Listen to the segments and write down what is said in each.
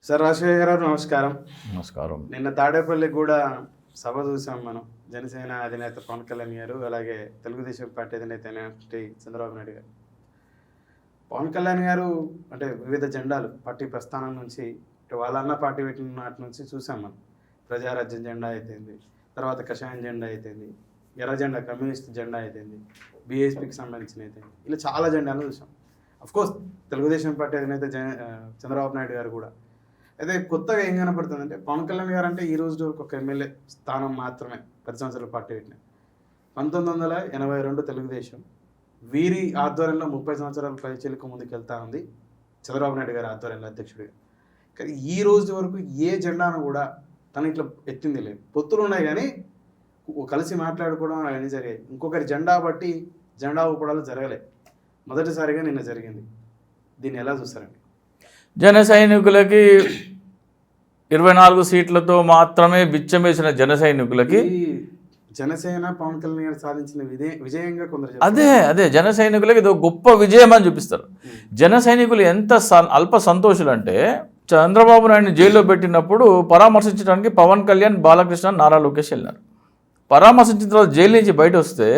Sir Rajasekhar గారు నమస్కారం. నమస్కారం. నిన్న తాడేపల్లి కూడా సభ చూసాం మనం. జనసేన అధినేత పవన్ కళ్యాణ్ గారు, అలాగే తెలుగుదేశం పార్టీ అధినేత చంద్రబాబు నాయుడు గారు. పవన్ కళ్యాణ్ గారు అంటే వివిధ జెండాలు పార్టీ ప్రస్థానం నుంచి వాళ్ళన్న పార్టీ పెట్టిన నాటి నుంచి చూసాం మనం. ప్రజారాజ్యం జెండా అయితేంది, తర్వాత కషాయం జెండా అయితేంది, ఎర్ర జెండా కమ్యూనిస్ట్ జెండా అయితేంది, బీఎస్పీకి సంబంధించిన అయితేంది, ఇలా చాలా జెండాలు చూసాం. అఫ్కోర్స్ తెలుగుదేశం పార్టీ అధినేత చంద్రబాబు నాయుడు గారు కూడా. అయితే కొత్తగా ఏం కనపడుతుందంటే పవన్ కళ్యాణ్ గారు అంటే ఈ రోజు వరకు ఒక ఎమ్మెల్యే స్థానం మాత్రమే 10 సంవత్సరాల పార్టీ పెట్టిన. 1982 తెలుగుదేశం వీరి ఆధ్వర్యంలో 30 సంవత్సరాల పైచిలకు ముందుకు వెళ్తా ఉంది చంద్రబాబు నాయుడు గారి ఆధ్వర్యంలో అధ్యక్షుడిగా. కానీ ఈ రోజు వరకు ఏ జెండాను కూడా తను ఇట్లా ఎత్తింది లేదు. పొత్తులు ఉన్నాయి కానీ కలిసి మాట్లాడుకోవడం అవన్నీ జరిగాయి. ఇంకొకరి జెండా బట్టి జెండా ఊపడాలు జరగలే. మొదటిసారిగా నిన్న జరిగింది. దీన్ని ఎలా చూస్తారండి? జన సైనికులకి 24 సీట్లతో మాత్రమే బిచ్చం వేసిన జన సైనికులకి జనసేన పవన్ కళ్యాణ్ గారు సాధించిన విజయంగా కొందరు అదే జన సైనికులకి ఇది గొప్ప విజయం అని చూపిస్తారు. జన సైనికులు ఎంత అల్ప సంతోషులు అంటే చంద్రబాబు నాయుడిని జైల్లో పెట్టినప్పుడు పరామర్శించడానికి పవన్ కళ్యాణ్, బాలకృష్ణ, నారా లోకేష్ వెళ్ళినారు. పరామర్శించిన తర్వాత జైలు నుంచి బయట వస్తే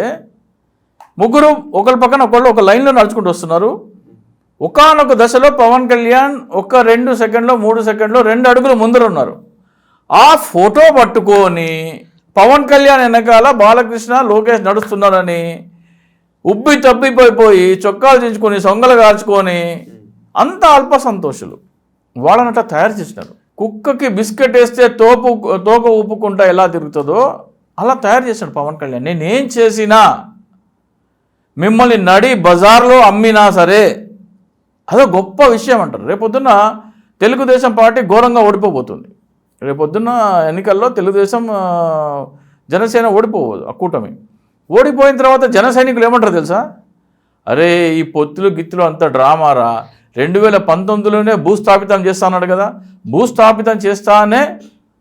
ముగ్గురు ఒకరి పక్కన ఒకళ్ళు ఒక లైన్లో నడుచుకుంటూ వస్తున్నారు. ఒకానొక దశలో పవన్ కళ్యాణ్ 2 సెకండ్లో 3 సెకండ్లో 2 అడుగులు ముందర ఉన్నారు. ఆ ఫోటో పట్టుకొని పవన్ కళ్యాణ్ వెనకాల బాలకృష్ణ, లోకేష్ నడుస్తున్నారని ఉబ్బి తబ్బిపోయిపోయి చొక్కాలు చించుకొని సొంగలు కాల్చుకొని అంత అల్ప సంతోషులు వాళ్ళనట తయారు చేసినారు. కుక్కకి బిస్కెట్ వేస్తే తోక ఊపుకుంటా ఎలా తిరుగుతుందో అలా తయారు చేశాడు పవన్ కళ్యాణ్. నేనేం చేసినా మిమ్మల్ని నడి బజార్లో అమ్మినా సరే అదో గొప్ప విషయం అంటారు. రేపొద్దున తెలుగుదేశం పార్టీ ఘోరంగా ఓడిపోబోతుంది. రేపొద్దున ఎన్నికల్లో తెలుగుదేశం జనసేన ఓడిపోవద్దు. ఆ కూటమి ఓడిపోయిన తర్వాత జన సైనికులు ఏమంటారు తెలుసా? అరే ఈ పొత్తులు గిత్తులు అంత డ్రామారా, 2019లోనే భూస్థాపితం చేస్తా అన్నాడు కదా, భూస్థాపితం చేస్తానే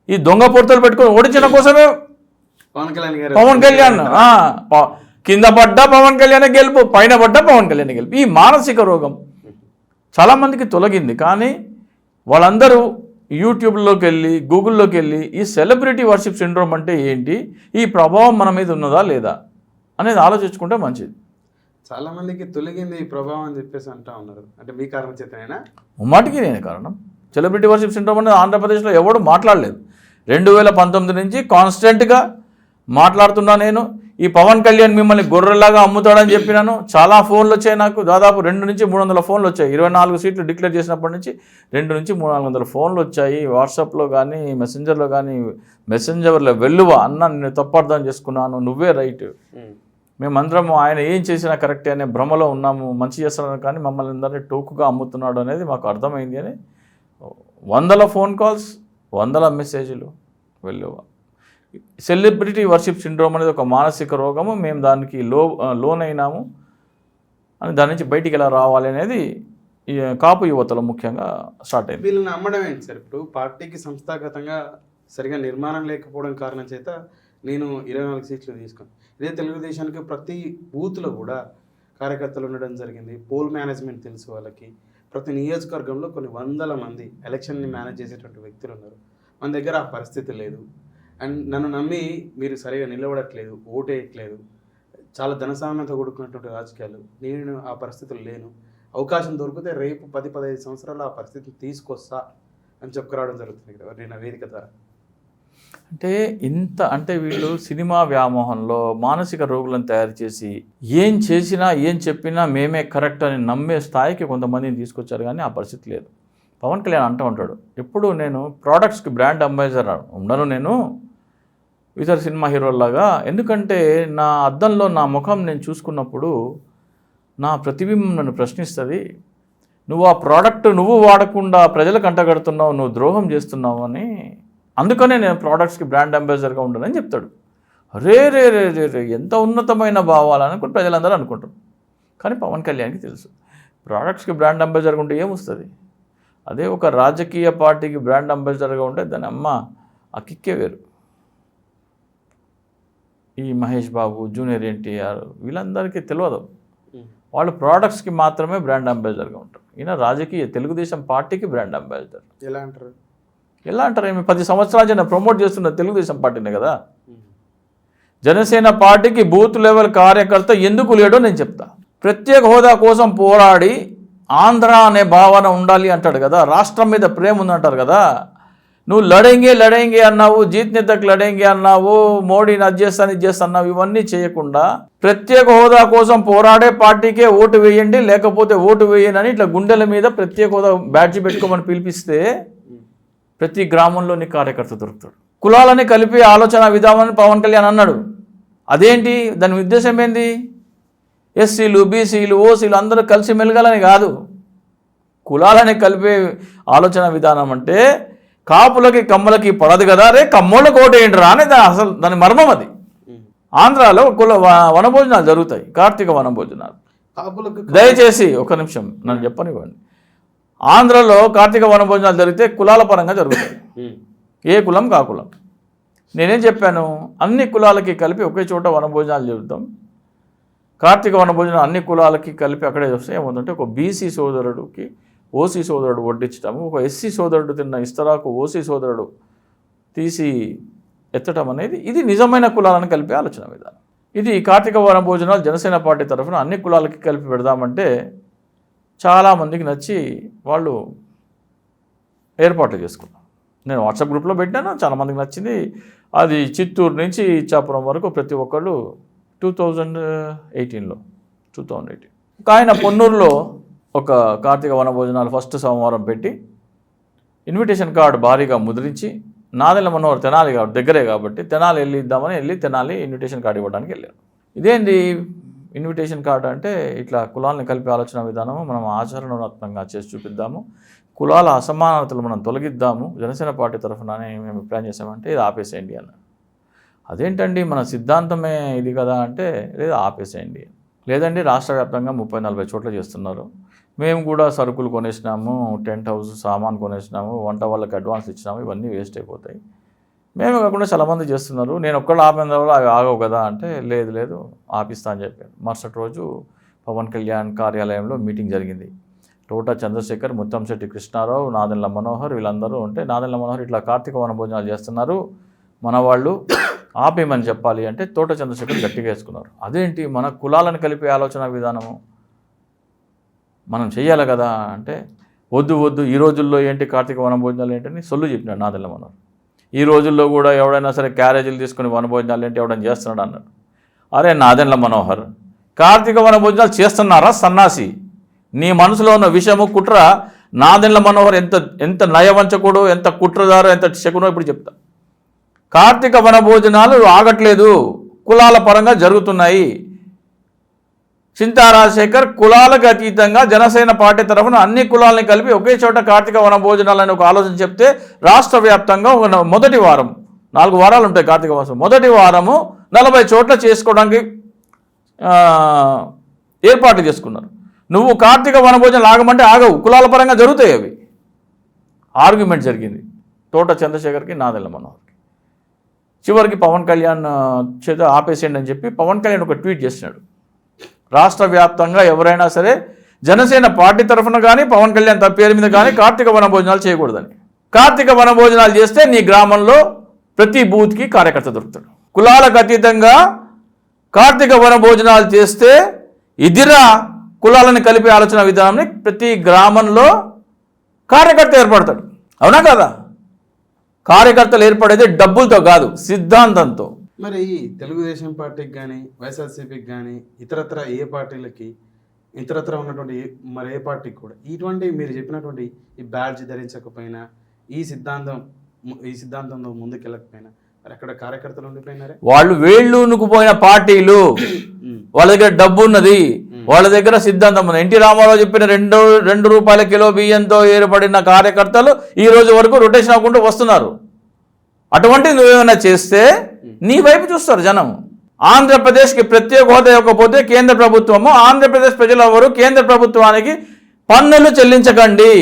ఈ దొంగ పొత్తులు పెట్టుకొని ఓడించడం కోసమే పవన్ కళ్యాణ్ కింద పడ్డా పవన్ కళ్యాణ్ గెలుపు, పైన పడ్డా పవన్ కళ్యాణ్ గెలుపు. ఈ మానసిక రోగం చాలామందికి తొలగింది. కానీ వాళ్ళందరూ యూట్యూబ్లోకి వెళ్ళి గూగుల్లోకి వెళ్ళి ఈ సెలబ్రిటీ వర్షిప్ సిండ్రోమ్ అంటే ఏంటి, ఈ ప్రభావం మన మీద ఉన్నదా లేదా అనేది ఆలోచించుకుంటే మంచిది. చాలామందికి తొలగింది ఈ ప్రభావం అని చెప్పేసి అంటా ఉన్నారు. అంటే మీ కారణం చేతనైనా? ముమ్మాటికి నేనే కారణం. సెలబ్రిటీ వర్షిప్ సిండ్రోమ్ అనేది ఆంధ్రప్రదేశ్లో ఎవడు మాట్లాడలేదు. 2019 నుంచి కాన్స్టెంట్గా మాట్లాడుతున్నా నేను. ఈ పవన్ కళ్యాణ్ మిమ్మల్ని గొర్రెలాగా అమ్ముతాడని చెప్పినాను. చాలా ఫోన్లు వచ్చాయి నాకు. దాదాపు 200 నుంచి 300 ఫోన్లు వచ్చాయి. 24 సీట్లు డిక్లేర్ చేసినప్పటి నుంచి 200 నుంచి 300 ఫోన్లు వచ్చాయి. వాట్సాప్లో కానీ మెసెంజర్లో కానీ మెసెంజర్లో వెల్లువ అన్న నేను తప్పర్థం చేసుకున్నాను, నువ్వే రైట్, మేమందరం ఆయన ఏం చేసినా కరెక్టే అనే భ్రమలో ఉన్నాము, మంచి చేస్తున్నాను కానీ మమ్మల్ని అందరినీ టోకుగా అమ్ముతున్నాడు అనేది మాకు అర్థమైంది అని 100 ఫోన్ కాల్స్, 100 మెసేజ్లు వెల్లువ. సెలబ్రిటీ వర్షిప్ సిండ్రోమ్ అనేది ఒక మానసిక రోగము. మేము దానికి లోన్ అయినాము అని దాని నుంచి బయటికి ఎలా రావాలి అనేది కాపు యువతలో ముఖ్యంగా స్టార్ట్ అయింది. వీళ్ళని నమ్మడం ఏంటి సార్? ఇప్పుడు పార్టీకి సంస్థాగతంగా సరిగా నిర్మాణం లేకపోవడం కారణం చేత నేను 24 సీట్లు తీసుకున్నాను. ఇదే తెలుగుదేశానికి ప్రతి బూత్లో కూడా కార్యకర్తలు ఉండడం జరిగింది. పోల్ మేనేజ్మెంట్ తెలుసు వాళ్ళకి. ప్రతి నియోజకవర్గంలో కొన్ని వందల మంది ఎలక్షన్ని మేనేజ్ చేసేటువంటి వ్యక్తులు ఉన్నారు. మన దగ్గర ఆ పరిస్థితి లేదు. అండ్ నన్ను నమ్మి మీరు సరిగా నిలబడట్లేదు, ఓటేయట్లేదు, చాలా ధనసామ్యత కూడుకున్నటువంటి రాజకీయాలు. నేను ఆ పరిస్థితులు లేను. అవకాశం దొరికితే రేపు 10-15 సంవత్సరాలు ఆ పరిస్థితిని తీసుకొస్తా అని చెప్పుకురావడం జరుగుతుంది కదా నేను వేదిక ద్వారా. అంటే వీళ్ళు సినిమా వ్యామోహంలో మానసిక రోగులను తయారు చేసి ఏం చేసినా ఏం చెప్పినా మేమే కరెక్ట్ అని నమ్మే స్థాయికి కొంతమందిని తీసుకొచ్చారు. కానీ ఆ పరిస్థితి లేదు. పవన్ కళ్యాణ్ అంటూ ఉంటాడు ఎప్పుడు, నేను ప్రోడక్ట్స్కి బ్రాండ్ అంబాసిడర్ ఉండను నేను ఇతర సినిమా హీరోల్లాగా. ఎందుకంటే నా అద్దంలో నా ముఖం నేను చూసుకున్నప్పుడు నా ప్రతిబింబం నన్ను ప్రశ్నిస్తుంది. నువ్వు ఆ ప్రోడక్ట్ నువ్వు వాడకుండా ప్రజలకు అంటగడుతున్నావు, నువ్వు ద్రోహం చేస్తున్నావు అని. అందుకనే నేను ప్రోడక్ట్స్కి బ్రాండ్ అంబాసిడర్గా ఉండనని చెప్తాడు. రే రే రే రే రే ఎంత ఉన్నతమైన భావాలనుకుని ప్రజలందరూ అనుకుంటారు. కానీ పవన్ కళ్యాణ్కి తెలుసు ప్రోడక్ట్స్కి బ్రాండ్ అంబాసిడర్గా ఉంటే ఏమొస్తుంది. అదే ఒక రాజకీయ పార్టీకి బ్రాండ్ అంబాసిడర్గా ఉంటే దాని అమ్మ ఆ కిక్కే వేరు. ఈ మహేష్ బాబు, జూనియర్ ఎన్టీఆర్ వీళ్ళందరికీ తెలియదు. వాళ్ళు ప్రోడక్ట్స్కి మాత్రమే బ్రాండ్ అంబాసిడర్గా ఉంటారు. ఈయన రాజకీయ తెలుగుదేశం పార్టీకి బ్రాండ్ అంబాసిడర్. ఎలా అంటారు? ఎలా అంటారు? ఏమి 10 సంవత్సరాల నుంచి ప్రమోట్ చేస్తున్న తెలుగుదేశం పార్టీనే కదా. జనసేన పార్టీకి బూత్ లెవెల్ కార్యకర్త ఎందుకు లేడో నేను చెప్తా. ప్రత్యేక హోదా కోసం పోరాడి ఆంధ్ర అనే భావన ఉండాలి అంటాడు కదా, రాష్ట్రం మీద ప్రేమ ఉందంటారు కదా. నువ్వు లడేంగే అన్నావు, జీత్నే తక్ లడేంగే అన్నావు, మోడీని అది చేస్తాను, ఇవన్నీ చేయకుండా ప్రత్యేక హోదా కోసం పోరాడే పార్టీకే ఓటు వేయండి, లేకపోతే ఓటు వేయని అని ఇట్లా గుండెల మీద ప్రత్యేక హోదా బ్యాడ్జి పెట్టుకోమని పిలిపిస్తే ప్రతి గ్రామంలో నీ కార్యకర్త దొరుకుతాడు. కులాలని కలిపి ఆలోచన విధానం పవన్ కళ్యాణ్ అన్నాడు. అదేంటి దాని ఉద్దేశం ఏంది? ఎస్సీలు, బీసీలు, ఓసీలు అందరూ కలిసి మెలగాలని కాదు. కులాలని కలిపే ఆలోచన విధానం అంటే కాపులకి కమ్మలకి పడదు కదా, రే కమ్మోళ్ళకి ఓటేయండి రా అనేది అసలు దాని మర్మం. అది ఆంధ్రాలో వనభోజనాలు జరుగుతాయి, కార్తీక వనభోజనాలు. దయచేసి ఒక నిమిషం నన్ను చెప్పనివ్వండి. ఆంధ్రలో కార్తీక వనభోజనాలు జరిగితే కులాల పరంగా జరుగుతాయి, ఏ కులం కా కులం. నేనేం చెప్పాను, అన్ని కులాలకి కలిపి ఒకే చోట వనభోజనాలు జరుగుతాం. కార్తీక వనభోజనం అన్ని కులాలకి కలిపి అక్కడే చూస్తే ఏముందంటే ఒక బీసీ సోదరుడికి ఓసీ సోదరుడు వడ్డించటము, ఒక ఎస్సీ సోదరుడు తిన్న ఇస్తరాకు ఓసీ సోదరుడు తీసి ఎత్తడం అనేది ఇది నిజమైన కులాలను కలిపే ఆలోచన విధానం. ఇది కార్తీక వనభోజనాలు జనసేన పార్టీ తరఫున అన్ని కులాలకి కలిపి పెడదామంటే చాలామందికి నచ్చి వాళ్ళు ఏర్పాట్లు చేసుకున్నారు. నేను వాట్సాప్ గ్రూప్లో పెట్టాను, చాలామందికి నచ్చింది. అది చిత్తూరు నుంచి ఇచ్చాపురం వరకు ప్రతి ఒక్కళ్ళు 2018 ఆయన పొన్నూరులో ఒక కార్తీక వనభోజనాలు ఫస్ట్ సోమవారం పెట్టి ఇన్విటేషన్ కార్డు భారీగా ముద్రించి నాదెళ్ల మనోహర్ తెనాలి కాబట్టి దగ్గరే కాబట్టి తెనాలి వెళ్ళి తెనాలి ఇన్విటేషన్ కార్డు ఇవ్వడానికి వెళ్ళారు. ఇదేంటి ఇన్విటేషన్ కార్డు అంటే ఇట్లా కులాలను కలిపే ఆలోచన విధానము మనం ఆచరణాత్మకంగా చేసి చూపిద్దాము, కులాల అసమానతలు మనం తొలగిద్దాము జనసేన పార్టీ తరఫున మేము ప్లాన్ చేసామంటే ఇది ఆపేసేయండి అన్నారు. అదేంటండి మన సిద్ధాంతమే ఇది కదా అంటే లేదా ఆపేసేయండి. లేదండి రాష్ట్ర వ్యాప్తంగా 30-40 చోట్ల చేస్తున్నారు, మేము కూడా సరుకులు కొనేసినాము, టెంట్ హౌస్ సామాన్ కొనేసినాము, వంట వాళ్ళకి అడ్వాన్స్ ఇచ్చినాము, ఇవన్నీ వేస్ట్ అయిపోతాయి, మేమే కాకుండా చాలామంది చేస్తున్నారు, నేను ఒక్కళ్ళు ఆపిన వల్ల అవి ఆగవు కదా అంటే లేదు ఆపిస్తా అని చెప్పాను. మరుసటి రోజు పవన్ కళ్యాణ్ కార్యాలయంలో మీటింగ్ జరిగింది. తోట చంద్రశేఖర్, ముత్తంశెట్టి కృష్ణారావు, నాదెళ్ల మనోహర్ వీళ్ళందరూ ఉంటే నాదెళ్ల మనోహర్ ఇట్లా కార్తీక వనభోజనాలు చేస్తున్నారు మన వాళ్ళు ఆపేయమని చెప్పాలి అంటే తోట చంద్రశేఖర్ గట్టిగా వేసుకున్నారు. అదేంటి మన కులాలను కలిపే ఆలోచన విధానము మనం చెయ్యాలి కదా అంటే వద్దు ఈ రోజుల్లో ఏంటి కార్తీక వనభోజనాలు ఏంటని సొల్లు చెప్పినాడు నాదెళ్ల మనోహర్. ఈ రోజుల్లో కూడా ఎవడైనా సరే క్యారేజీలు తీసుకుని వనభోజనాలు ఏంటి ఎవడైనా చేస్తున్నాడు అన్నాడు. అరే నాదెళ్ల మనోహర్, కార్తీక వనభోజనాలు చేస్తున్నారా సన్నాసి? నీ మనసులో ఉన్న విషయము కుట్ర నాదెళ్ల మనోహర్ ఎంత నయవంచకుడు, ఎంత కుట్రదారు, ఎంత శకునో ఇప్పుడు చెప్తా. కార్తీక వనభోజనాలు ఆగట్లేదు, కులాల పరంగా జరుగుతున్నాయి. చింతా రాజశేఖర్ కులాలకు అతీతంగా జనసేన పార్టీ తరఫున అన్ని కులాలని కలిపి ఒకే చోట కార్తీక వనభోజనాలని ఒక ఆలోచన చెప్తే రాష్ట్ర వ్యాప్తంగా మొదటి వారం 4 వారాలు ఉంటాయి కార్తీక మాసం, మొదటి వారము 40 చోట్ల చేసుకోవడానికి ఏర్పాట్లు చేసుకున్నారు. నువ్వు కార్తీక వనభోజనాలు ఆగమంటే ఆగవు, కులాల పరంగా జరుగుతాయి అవి. ఆర్గ్యుమెంట్ జరిగింది తోట చంద్రశేఖర్కి నాదెళ్ల మనోహర్కి. చివరికి పవన్ కళ్యాణ్ చేత ఆపేసేయండి అని చెప్పి పవన్ కళ్యాణ్ ఒక ట్వీట్ చేసినాడు. రాష్ట్ర వ్యాప్తంగా ఎవరైనా సరే జనసేన పార్టీ తరఫున కానీ పవన్ కళ్యాణ్ పేరు మీద కానీ కార్తీక వనభోజనాలు చేయకూడదని. కార్తీక వనభోజనాలు చేస్తే నీ గ్రామంలో ప్రతి బూత్కి కార్యకర్త దొరుకుతాడు. కులాలకు అతీతంగా కార్తీక వనభోజనాలు చేస్తే ఇదిరా కులాలను కలిపే ఆలోచన విధానాన్ని ప్రతి గ్రామంలో కార్యకర్త ఏర్పడతాడు. అవునా కదా? కార్యకర్తలు ఏర్పడేది డబ్బులతో కాదు, సిద్ధాంతంతో. మరి తెలుగుదేశం పార్టీకి కానీ వైఎస్ఆర్సీపీకి కానీ ఇతరత్ర ఏ పార్టీలకి ఇతరత్ర ఉన్నటువంటి మరి ఏ పార్టీకి కూడా ఇటువంటి మీరు చెప్పినటువంటి ఈ బ్యాడ్జ్ ధరించకపోయినా ఈ సిద్ధాంతంలో ముందుకెళ్ళకపోయినా మరి అక్కడ కార్యకర్తలు ఉండిపోయినారే. వాళ్ళు వేళ్ళు నుకుపోయిన పార్టీలు, వాళ్ళ దగ్గర డబ్బు ఉన్నది, వాళ్ళ దగ్గర సిద్ధాంతం ఉంది. ఎన్టీ రామారావు చెప్పిన 2 రూపాయల కిలో బియ్యంతో ఏర్పడిన కార్యకర్తలు ఈ రోజు వరకు రొటేషన్ అవ్వకుండా వస్తున్నారు. అటువంటి నువ్వేమైనా చేస్తే నీ వైపు చూస్తారు జనం. ఆంధ్రప్రదేశ్కి ప్రత్యేక హోదా ఇవ్వకపోతే కేంద్ర ప్రభుత్వము, ఆంధ్రప్రదేశ్ ప్రజలు ఎవరు కేంద్ర ప్రభుత్వానికి పన్నులు చెల్లించకండి.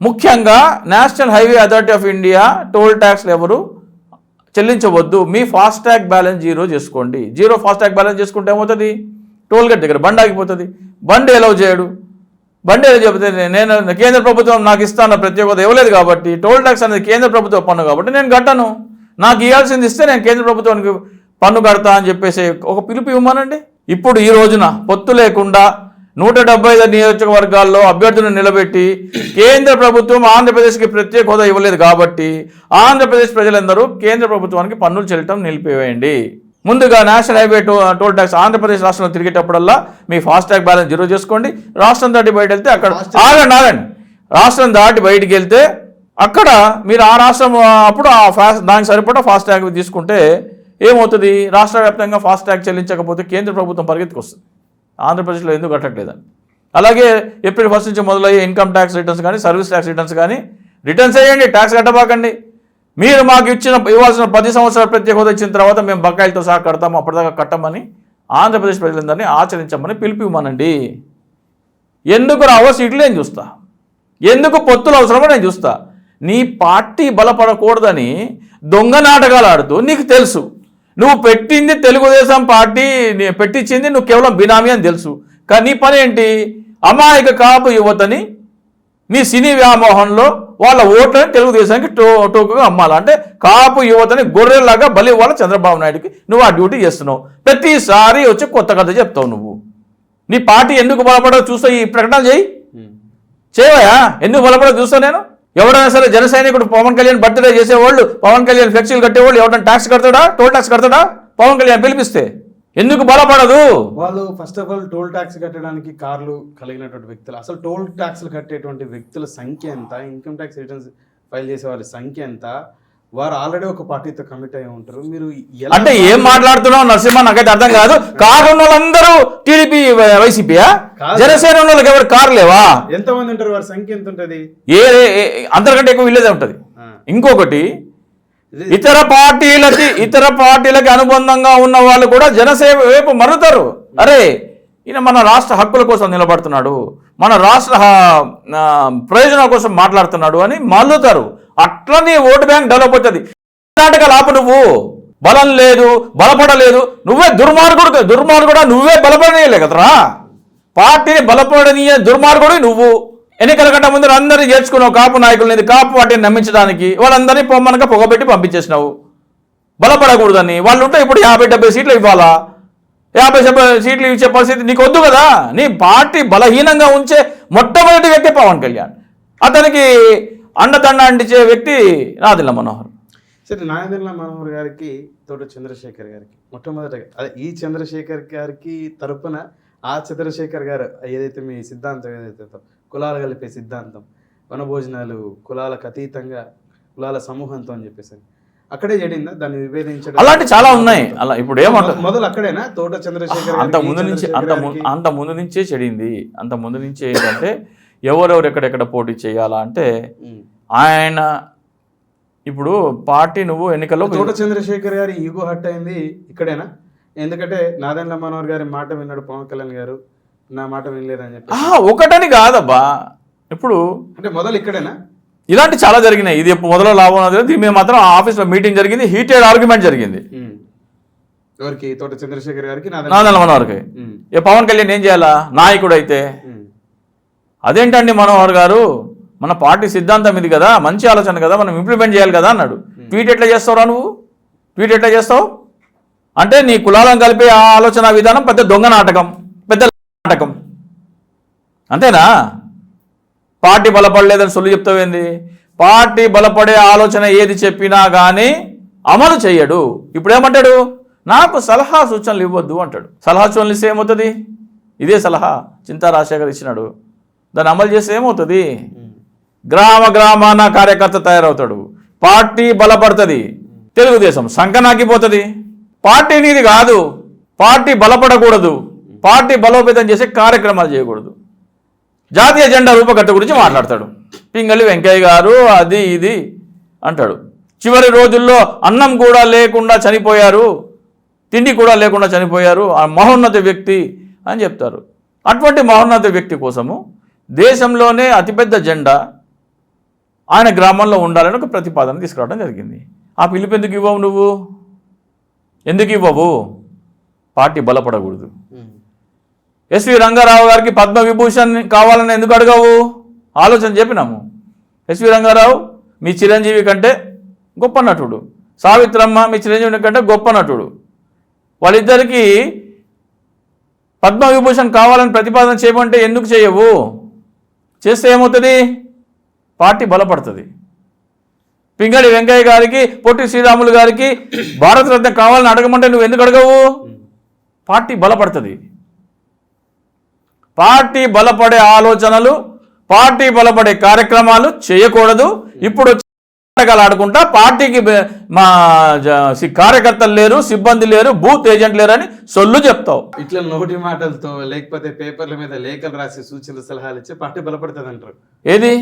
ముఖ్యంగా national highway authority of India toll ట్యాక్స్లు ఎవరు చెల్లించవద్దు. మీ ఫాస్టాగ్ బ్యాలెన్స్ 0 చేసుకోండి. 0 ఫాస్టాగ్ బ్యాలెన్స్ చేసుకుంటే ఏమవుతుంది? టోల్ గేట్ దగ్గర బండి ఆగిపోతుంది, బండి ఎలవ్ చేయడు. బండి చెబితే నేను కేంద్ర ప్రభుత్వం నాకు ఇస్తాను ప్రత్యేక హోదా ఇవ్వలేదు కాబట్టి, టోల్ ట్యాక్స్ అనేది కేంద్ర ప్రభుత్వ పన్ను కాబట్టి నేను కట్టను, నాకు ఇవ్వాల్సింది ఇస్తే నేను కేంద్ర ప్రభుత్వానికి పన్ను కడతా అని చెప్పేసి ఒక పిలుపు ఇవ్వమనండి. ఇప్పుడు ఈ రోజున పొత్తు లేకుండా 175 నియోజకవర్గాల్లో అభ్యర్థులను నిలబెట్టి కేంద్ర ప్రభుత్వం ఆంధ్రప్రదేశ్కి ప్రత్యేక హోదా ఇవ్వలేదు కాబట్టి ఆంధ్రప్రదేశ్ ప్రజలందరూ కేంద్ర ప్రభుత్వానికి పన్నులు చెల్లటం నిలిపివేయండి. ముందుగా national highway toll tax Andhra Pradesh రాష్ట్రంలో తిరిగేటప్పుడల్లా మీ ఫాస్టాగ్ బ్యాలెన్స్ జీరో చేసుకోండి. రాష్ట్రం దాటి బయట వెళ్తే అక్కడ ఆగండి రాష్ట్రం దాటి బయటికి వెళ్తే అక్కడ మీరు ఆ రాష్ట్రం అప్పుడు దానికి సరిపడా ఫాస్టాగ్ తీసుకుంటే ఏమవుతుంది, రాష్ట్ర వ్యాప్తంగా ఫాస్టాగ్ చెల్లించకపోతే కేంద్ర ప్రభుత్వం పరిగెత్తుకొస్తుంది ఆంధ్రప్రదేశ్లో ఎందుకు కట్టట్లేదని. అలాగే ఏప్రిల్ 1 నుంచి మొదలయ్యే ఇన్కమ్ ట్యాక్స్ రిటర్న్స్ కానీ సర్వీస్ ట్యాక్స్ రిటర్న్స్ కానీ రిటర్న్స్ వేయండి, ట్యాక్స్ కట్టబాకండి. మీరు మాకు ఇవ్వాల్సిన 10 సంవత్సరాల ప్రత్యేక హోదా ఇచ్చిన తర్వాత మేము బకాయిలతో సహా కడతాము, అప్పటిదాకా కట్టమని ఆంధ్రప్రదేశ్ ప్రజలందరినీ ఆచరించమని పిలిపివ్వమనండి. ఎందుకు రావో సీట్లు నేను చూస్తా, ఎందుకు పొత్తులు అవసరమో నేను చూస్తా. నీ పార్టీ బలపడకూడదని దొంగ నాటకాలు ఆడుతూ నీకు తెలుసు, నువ్వు పెట్టింది తెలుగుదేశం పార్టీ పెట్టించింది నువ్వు కేవలం బినామీ అని తెలుసు. కానీ నీ పని ఏంటి, అమాయక కాపు యువతని నీ సినీ వ్యామోహంలో వాళ్ళ ఓట్లని తెలుగుదేశానికి టోకుగా అమ్మాలి. అంటే కాపు యువతని గొర్రెల్లాగా బలి ఇవ్వాలి చంద్రబాబు నాయుడుకి, నువ్వు ఆ డ్యూటీ చేస్తున్నావు. ప్రతిసారి వచ్చి కొత్త కథ చెప్తావు. నువ్వు నీ పార్టీ ఎందుకు బలపడో చూస్తా, ఈ ప్రకటన చేయవయా, ఎందుకు బలపడో చూస్తా నేను. ఎవరైనా సరే జన సైనికుడు పవన్ కళ్యాణ్ బర్త్డే చేసేవాళ్ళు, పవన్ కళ్యాణ్ ఫ్లెక్సీలు కట్టేవాళ్ళు ఎవరైనా ట్యాక్స్ కడతాడా, టోల్ ట్యాక్స్ కడతాడా పవన్ కళ్యాణ్ పిలిపిస్తే? ఎందుకు బలపడదు? వాళ్ళు first of all toll tax కట్టడానికి కార్లు కలిగినటువంటి వ్యక్తులు, అసలు టోల్ ట్యాక్స్లు కట్టేటువంటి వ్యక్తుల సంఖ్య ఎంత, ఇన్కమ్ ట్యాక్స్ రిటర్న్స్ ఫైల్ చేసే వాళ్ళ సంఖ్య ఎంత, వారు ఆల్రెడీ ఒక పార్టీతో కమిట్ అయి ఉంటారు. మీరు అంటే ఏం మాట్లాడుతున్నావు నరసింహ, నాకైతే అర్థం కాదు. కారు ఉన్న వాళ్ళందరూ టీడీపీ వైసీపీయా? జనసేన ఉన్న వాళ్ళకి ఎవరు కారు లేవా? ఎంతమంది ఉంటారు, వారి సంఖ్య ఎంత ఉంటుంది? అందరికంటే ఎక్కువ విలేజ్ ఉంటుంది. ఇంకొకటి ఇతర పార్టీలకి అనుబంధంగా ఉన్న వాళ్ళు కూడా జనసేన వైపు మరుతారు. అరే ఈయన మన రాష్ట్ర హక్కుల కోసం నిలబడుతున్నాడు, మన రాష్ట్ర ప్రయోజనాల కోసం మాట్లాడుతున్నాడు అని మల్లుతారు. అట్లనే ఓటు బ్యాంక్ డెవలప్ అవుతుంది. నాటకాలు ఆపు. నువ్వు బలం లేదు, బలపడలేదు, నువ్వే దుర్మార్గుడు నువ్వే బలపడనీయలే కదరా. పార్టీని బలపడనీయ దుర్మార్గుడు నువ్వు. ఎన్నికల కంటే ముందు అందరినీ చేర్చుకున్నావు కాపు నాయకులని, కాపు పార్టీని నమ్మించడానికి. వాళ్ళందరినీ పొమ్మనగా పొగబెట్టి పంపించేసినావు బలపడకూడదని. వాళ్ళు ఉంటే ఇప్పుడు 50-70 సీట్లు ఇవ్వాలా, 50 సీట్లు ఇచ్చే పరిస్థితి నీకు వద్దు కదా. నీ పార్టీ బలహీనంగా ఉంచే మొట్టమొదటి వ్యక్తి పవన్ కళ్యాణ్, అతనికి అండదండ అంటించే వ్యక్తి నాదెండ్ల మనోహర్. సరే, నాదెండ్ల మనోహర్ గారికి తోట చంద్రశేఖర్ గారికి మొట్టమొదటిగా అదే ఈ చంద్రశేఖర్ గారికి తరపున ఆ చంద్రశేఖర్ గారు ఏదైతే మీ సిద్ధాంతం ఏదైతే కులాలు కలిపే సిద్ధాంతం, వనభోజనాలు కులాలకు అతీతంగా కులాల సమూహంతో అని చెప్పేసి అక్కడే చెడిందా, దాన్ని విభేదించడం అలాంటి చాలా ఉన్నాయి. అలా ఇప్పుడు ఏమంటారు మొదలు అక్కడేనా తోట చంద్రశేఖర్ అంత ముందు నుంచే చెడింది. అంత ముందు నుంచే ఏంటంటే ఎవరెవరు ఎక్కడెక్కడ పోటీ చేయాలా అంటే ఆయన ఇప్పుడు పార్టీ నువ్వు ఎన్నికల్లో తోట చంద్రశేఖర్ గారి ఈగో హట్ అయింది ఇక్కడేనా? ఎందుకంటే నాదెండ్ల మనోహర్ గారి మాట విన్నాడు పవన్ కళ్యాణ్ గారు, నా మాట వినలేదని చెప్పి. ఒకటని కాదబ్బా, ఇప్పుడు అంటే మొదలు ఇక్కడేనా? ఇలాంటి చాలా జరిగినాయి. ఇది మొదలు లాభం దీని మీద మాత్రం ఆఫీస్లో మీటింగ్ జరిగింది, హీటెడ్ ఆర్గ్యుమెంట్ జరిగింది. ఎవరికి? తోట చంద్రశేఖర్ గారికి, నాదెండ్ల మనోహర్కి. పవన్ కళ్యాణ్ ఏం చేయాలా నాయకుడు అయితే? అదేంటండి మనోహర్ గారు, మన పార్టీ సిద్ధాంతం ఇది కదా, మంచి ఆలోచన కదా, మనం ఇంప్లిమెంట్ చేయాలి కదా అన్నాడు. ట్వీట్ ఎట్లా చేస్తావురా నువ్వు? ట్వీట్ ఎట్లా చేస్తావు అంటే నీ కులాలను కలిపే ఆ ఆలోచన విధానం పెద్ద దొంగ నాటకం, పెద్ద నాటకం, అంతేనా? పార్టీ బలపడలేదని సొల్లు చెప్తావేంది? పార్టీ బలపడే ఆలోచన ఏది చెప్పినా కానీ అమలు చెయ్యడు. ఇప్పుడు ఏమంటాడు, నాకు సలహా సూచనలు ఇవ్వద్దు అంటాడు. సలహా సూచనలు ఇస్తే ఏమవుతుంది? ఇదే సలహా చింతా రాజశేఖర్ ఇచ్చినాడు, దాన్ని అమలు చేస్తే ఏమవుతుంది? గ్రామాన కార్యకర్త తయారవుతాడు, పార్టీ బలపడుతుంది, తెలుగుదేశం సంకనాకిపోతుంది. పార్టీ నీది కాదు, పార్టీ బలపడకూడదు, పార్టీ బలోపేతం చేసే కార్యక్రమాలు చేయకూడదు. జాతీయ జెండా రూపకర్త గురించి మాట్లాడతాడు. పింగళి వెంకయ్య గారు అది ఇది అంటాడు. చివరి రోజుల్లో అన్నం కూడా లేకుండా చనిపోయారు, తిండి కూడా లేకుండా చనిపోయారు ఆ మహోన్నత వ్యక్తి అని చెప్తారు. అటువంటి మహోన్నత వ్యక్తి కోసము దేశంలోనే అతిపెద్ద జెండా ఆయన గ్రామంలో ఉండాలని ఒక ప్రతిపాదన తీసుకురావడం జరిగింది. ఆ పిలుపు ఎందుకు ఇవ్వవు నువ్వు? ఎందుకు ఇవ్వవు? పార్టీ బలపడకూడదు. ఎస్వి రంగారావు గారికి పద్మవిభూషణ్ కావాలని ఎందుకు అడగవు? ఆలోచన చెప్పినాము. ఎస్వి రంగారావు మీ చిరంజీవి కంటే గొప్ప నటుడు, సావిత్రమ్మ మీ చిరంజీవి కంటే గొప్ప నటుడు. వాళ్ళిద్దరికీ పద్మవిభూషణ్ కావాలని ప్రతిపాదన చేయమంటే ఎందుకు చేయవు? చేస్తే ఏమవుతుంది? పార్టీ బలపడుతుంది. పింగళి వెంకయ్య గారికి, పొట్టి శ్రీరాములు గారికి భారతరత్న కావాలని అడగమంటే నువ్వు ఎందుకు అడగవు? పార్టీ బలపడుతుంది. పార్టీ బలపడే ఆలోచనలు, పార్టీ బలపడే కార్యక్రమాలు చేయకూడదు. ఇప్పుడు ఆడుకుంటా పార్టీకి మా కార్యకర్తలు లేరు, సిబ్బంది లేరు, బూత్ ఏజెంట్ లేరు అని సొల్లు చెప్తావు. ఇట్లా నోటి మాటలతో లేకపోతే పేపర్ల మీద లేఖలు రాసి సూచనలు సలహాలు ఇచ్చి పార్టీ బలపడుతుంది అంటారు. ఏది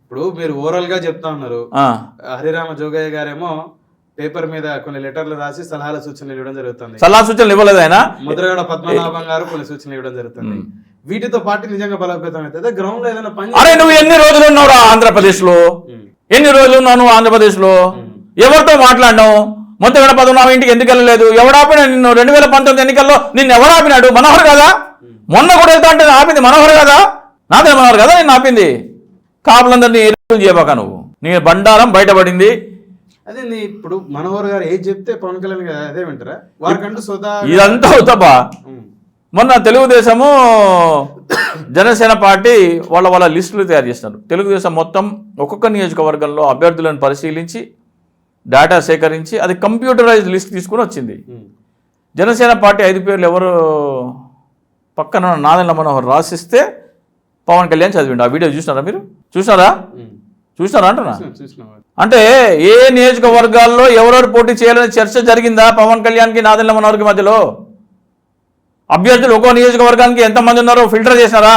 ఇప్పుడు మీరు ఓవరాల్ గా చెప్తా ఉన్నారు. హరిరామ జోగయ్య గారేమో పేపర్ మీద కొన్ని లెటర్లు రాసి సలహాల సూచనలు ఇవ్వడం జరుగుతుంది. సలహా సూచనలు ఇవ్వలేదు ఆయన. ముద్రగడ పద్మనాభం గారు కొన్ని సూచనలు ఇవ్వడం జరుగుతుంది. వీటితో పార్టీ నిజంగా బలోపేతం అవుతుంది. గ్రౌండ్ లో ఏదైనా పని. అరే నువ్వు ఎన్ని రోజులు ఉన్నావు ఆంధ్రప్రదేశ్ లో? ఎన్ని రోజులు ఉన్నావు ఆంధ్రప్రదేశ్ లో? ఎవరితో మాట్లాడినావు? ముద్రగడ పద్మనాభం ఇంటికి ఎందుకు వెళ్ళలేదు? ఎవడాపినా నిన్ను? 2019 ఎన్నికల్లో నిన్ను ఎవరు ఆపినాడు? మనోహర్ కదా. మొన్న కూడా వెళ్తా అంటే ఆపింది మనోహర్ కదా, నాదే మనోహర్ కదా నిన్ను ఆపింది. కాపులందరినీ ఎరువులు చేయబాక నువ్వు. నీ బండారం బయటపడింది. అదే ఇప్పుడు మనోహర్ గారు ఏది చెప్తే పవన్ కళ్యాణ్ గారు అదే వింటారా? వారికంటూ సోదా ఇదంతా అవుతాబా. మొన్న తెలుగుదేశము జనసేన పార్టీ వాళ్ళ లిస్టులు తయారు చేస్తున్నారు. తెలుగుదేశం మొత్తం ఒక్కొక్క నియోజకవర్గంలో అభ్యర్థులను పరిశీలించి డేటా సేకరించి అది కంప్యూటరైజ్డ్ లిస్ట్ తీసుకుని వచ్చింది. జనసేన పార్టీ 5 పేర్లు ఎవరు పక్కన నాదెండ్ల మనోహర్ రాసిస్తే పవన్ కళ్యాణ్ చదివిండు. ఆ వీడియో చూసినారా మీరు? చూసినారా అంటున్నా? అంటే ఏ నియోజకవర్గాల్లో ఎవరెవరు పోటీ చేయాలని చర్చ జరిగిందా పవన్ కళ్యాణ్కి నాదెండ్ల మనోహర్కి మధ్యలో? అభ్యర్థులు ఒక్కో నియోజకవర్గానికి ఎంతమంది ఉన్నారో ఫిల్టర్ చేసినారా?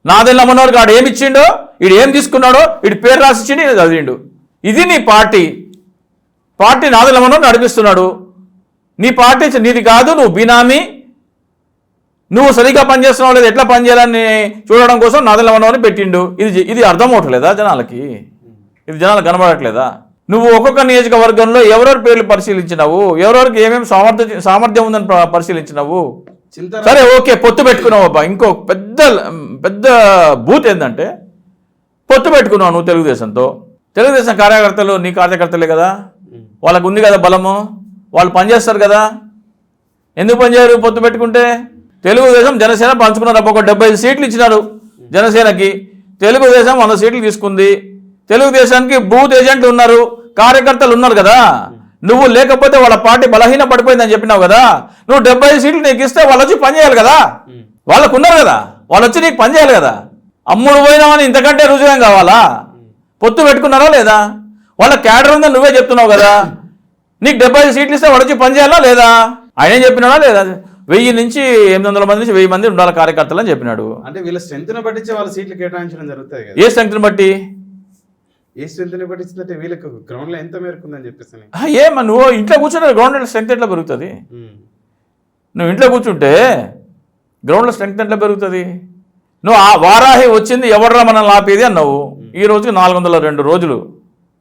నాదెండ్ల మనోహర్ గారు ఏమి ఇచ్చిండో, వీడు ఏం తీసుకున్నాడో, వీడి పేరు రాసిచ్చిండు, ఇది చదివిండు. ఇది నీ పార్టీ. పార్టీ నాదెండ్ల మనోహర్ నడిపిస్తున్నాడు. నీ పార్టీ నీది కాదు, నువ్వు బినామీ. నువ్వు సరిగ్గా పనిచేస్తున్నావు లేదా, ఎట్లా పనిచేయాలని చూడడం కోసం నాదెండ్ల మనోహర్ని పెట్టిండు. ఇది అర్థం అవట్లేదా జనాలకి? ఇది జనాలకు కనబడట్లేదా? నువ్వు ఒక్కొక్క నియోజకవర్గంలో ఎవరెవరి పేర్లు పరిశీలించినావు, ఎవరెవరికి ఏమేమి సామర్థ్యం ఉందని పరిశీలించినావు. సరే ఓకే, పొత్తు పెట్టుకున్నావు అబ్బా. ఇంకో పెద్ద బూత్ ఏంటంటే పొత్తు పెట్టుకున్నావు నువ్వు తెలుగుదేశంతో. తెలుగుదేశం కార్యకర్తలు నీ కార్యకర్తలే కదా, వాళ్ళకు ఉంది కదా బలము, వాళ్ళు పనిచేస్తారు కదా. ఎందుకు పనిచేయరు పొత్తు పెట్టుకుంటే? తెలుగుదేశం జనసేన పంచుకున్నారు. ఒక 75 సీట్లు ఇచ్చినారు జనసేనకి, తెలుగుదేశం 100 సీట్లు తీసుకుంది. తెలుగుదేశానికి బూత్ ఏజెంట్లు ఉన్నారు, కార్యకర్తలు ఉన్నారు కదా. నువ్వు లేకపోతే వాళ్ళ పార్టీ బలహీన పడిపోయిందని చెప్పినావు కదా. నువ్వు 75 సీట్లు నీకు ఇస్తే వాళ్ళు వచ్చి పని చేయాలి కదా. వాళ్ళకు ఉన్నారు కదా, వాళ్ళు వచ్చి నీకు పని చేయాలి కదా. అమ్ముడు పోయినామని ఇంతకంటే రుజువేం కావాలా? పొత్తు పెట్టుకున్నారా లేదా? వాళ్ళ క్యాడర్ ఉందని నువ్వే చెప్తున్నావు కదా. నీకు 75 సీట్లు ఇస్తే వాళ్ళు వచ్చి పని చేయాలా లేదా? ఆయన ఏం చెప్పినాడా లేదా? 1000 నుంచి 800 మంది నుంచి 1000 మంది ఉండాలి కార్యకర్తలు అని చెప్పినాడు. అంటే వీళ్ళ స్ట్రెంత్ను బట్టి వాళ్ళ సీట్లు కేటాయించడం జరుగుతాయి కదా. ఏ స్ట్రెంత్ని బట్టి? ఏ స్ట్రెంత్ని పట్టించిందంటే వీళ్ళకి గ్రౌండ్లో ఎంత మేరకు ఉందని చెప్పేసి. ఏమా నువ్వు ఇంట్లో కూర్చుంటే గ్రౌండ్లో స్ట్రెంత్ ఎట్లా పెరుగుతుంది? నువ్వు ఇంట్లో కూర్చుంటే గ్రౌండ్లో స్ట్రెంత్ ఎట్లా పెరుగుతుంది? నువ్వు ఆ వారాహి వచ్చింది ఎవడరా మనల్ని ఆపేది అన్నావు. ఈ రోజుకి 402 రోజులు.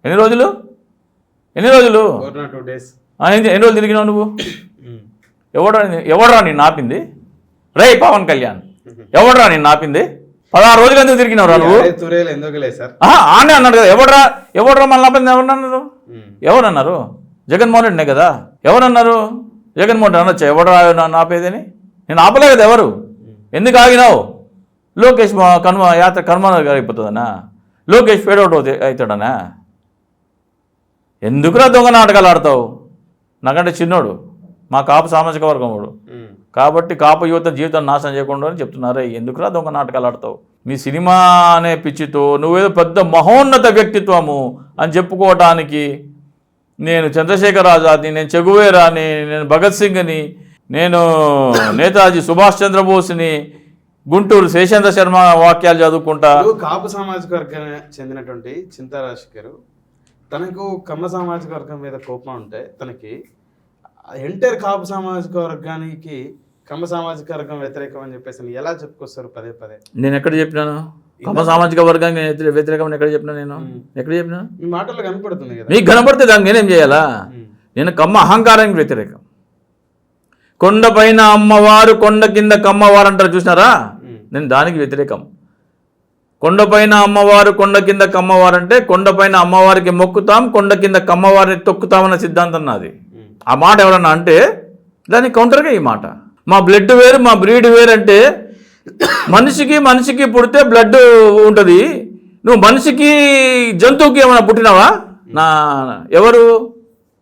ఎన్ని రోజులు? 2 days. ఎన్ని రోజులు తిరిగినావు నువ్వు? ఎవడరా నిన్ను ఆపింది? రే పవన్ కళ్యాణ్, ఎవడరా నిన్ను ఆపింది? 16 రోజులు ఎందుకు తిరిగినవరా నువ్వు? ఆనే అన్నాడు కదా. ఎవడరా మళ్ళీ ఆపింది? ఎవరన్నారు? ఎవరన్నారు? జగన్మోహన్ రెడ్డినే కదా. ఎవరన్నారు? జగన్మోహన్ రెడ్డి అనొచ్చా ఎవడరా నన్ను ఆపేదని? నేను ఆపలే కదా. ఎవరు? ఎందుకు ఆగినావు? లోకేష్ యాత్ర కర్మ అయిపోతుందనా? లోకేష్ ఫేడ్ అవుట్ అవుతాడనా? ఎందుకురా దొంగ నాటకాలు ఆడతావు? నాకంటే చిన్నోడు, మా కాపు సామాజిక వర్గం వాడు కాబట్టి కాపు యువత జీవితం నాశనం చేయకుండా అని చెప్తున్నారే. ఎందుకురా దొంగ నాటకాలు ఆడతావు? మీ సినిమా అనే పిచ్చితో నువ్వేదో పెద్ద మహోన్నత వ్యక్తిత్వము అని చెప్పుకోవటానికి నేను చంద్రశేఖర్ ఆజాద్ని, నేను చెగువేరాని, నేను భగత్ సింగ్ని, నేను నేతాజీ సుభాష్ చంద్రబోస్ని, గుంటూరు శేషేంద్ర శర్మ వాక్యాలు చదువుకుంటా. కాపు సామాజిక వర్గానికి చెందినటువంటి చింతారాశి గారు తనకు కమ్మ సామాజిక వర్గం మీద కోపం ఉంటే తనకి ఎంటైర్ కాపు సామాజిక వర్గానికి కమ్మ సామాజిక వర్గం వ్యతిరేకం అని చెప్పేసి ఎలా చెప్పుకొస్తారు పదే పదే? నేను ఎక్కడ చెప్పినాను కమ్మ సామాజిక వర్గానికి వ్యతిరేకం? ఎక్కడ చెప్పినా? నేను ఎక్కడ చెప్పినా? మీ మాటల్లో కనపడుతుంది కదా. మీకు కనపడితే దానికి నేనేం చేయాలా? నేను కమ్మ అహంకారానికి వ్యతిరేకం. కొండపైన అమ్మవారు కొండ కింద కమ్మవారు అంటారు చూసినారా, నేను దానికి వ్యతిరేకం. కొండపైన అమ్మవారు కొండ కింద కమ్మవారు అంటే కొండపైన అమ్మవారికి మొక్కుతాం, కొండ కింద కమ్మవారిని తొక్కుతామన్న సిద్ధాంతం నాది. ఆ మాట ఎవరన్నా అంటే దానికి కౌంటర్గా ఈ మాట. మా బ్లడ్ వేరు మా బ్రీడ్ వేరు అంటే మనిషికి పుడితే బ్లడ్ ఉంటుంది, నువ్వు మనిషికి జంతువుకి ఏమైనా పుట్టినావా? నా ఎవరు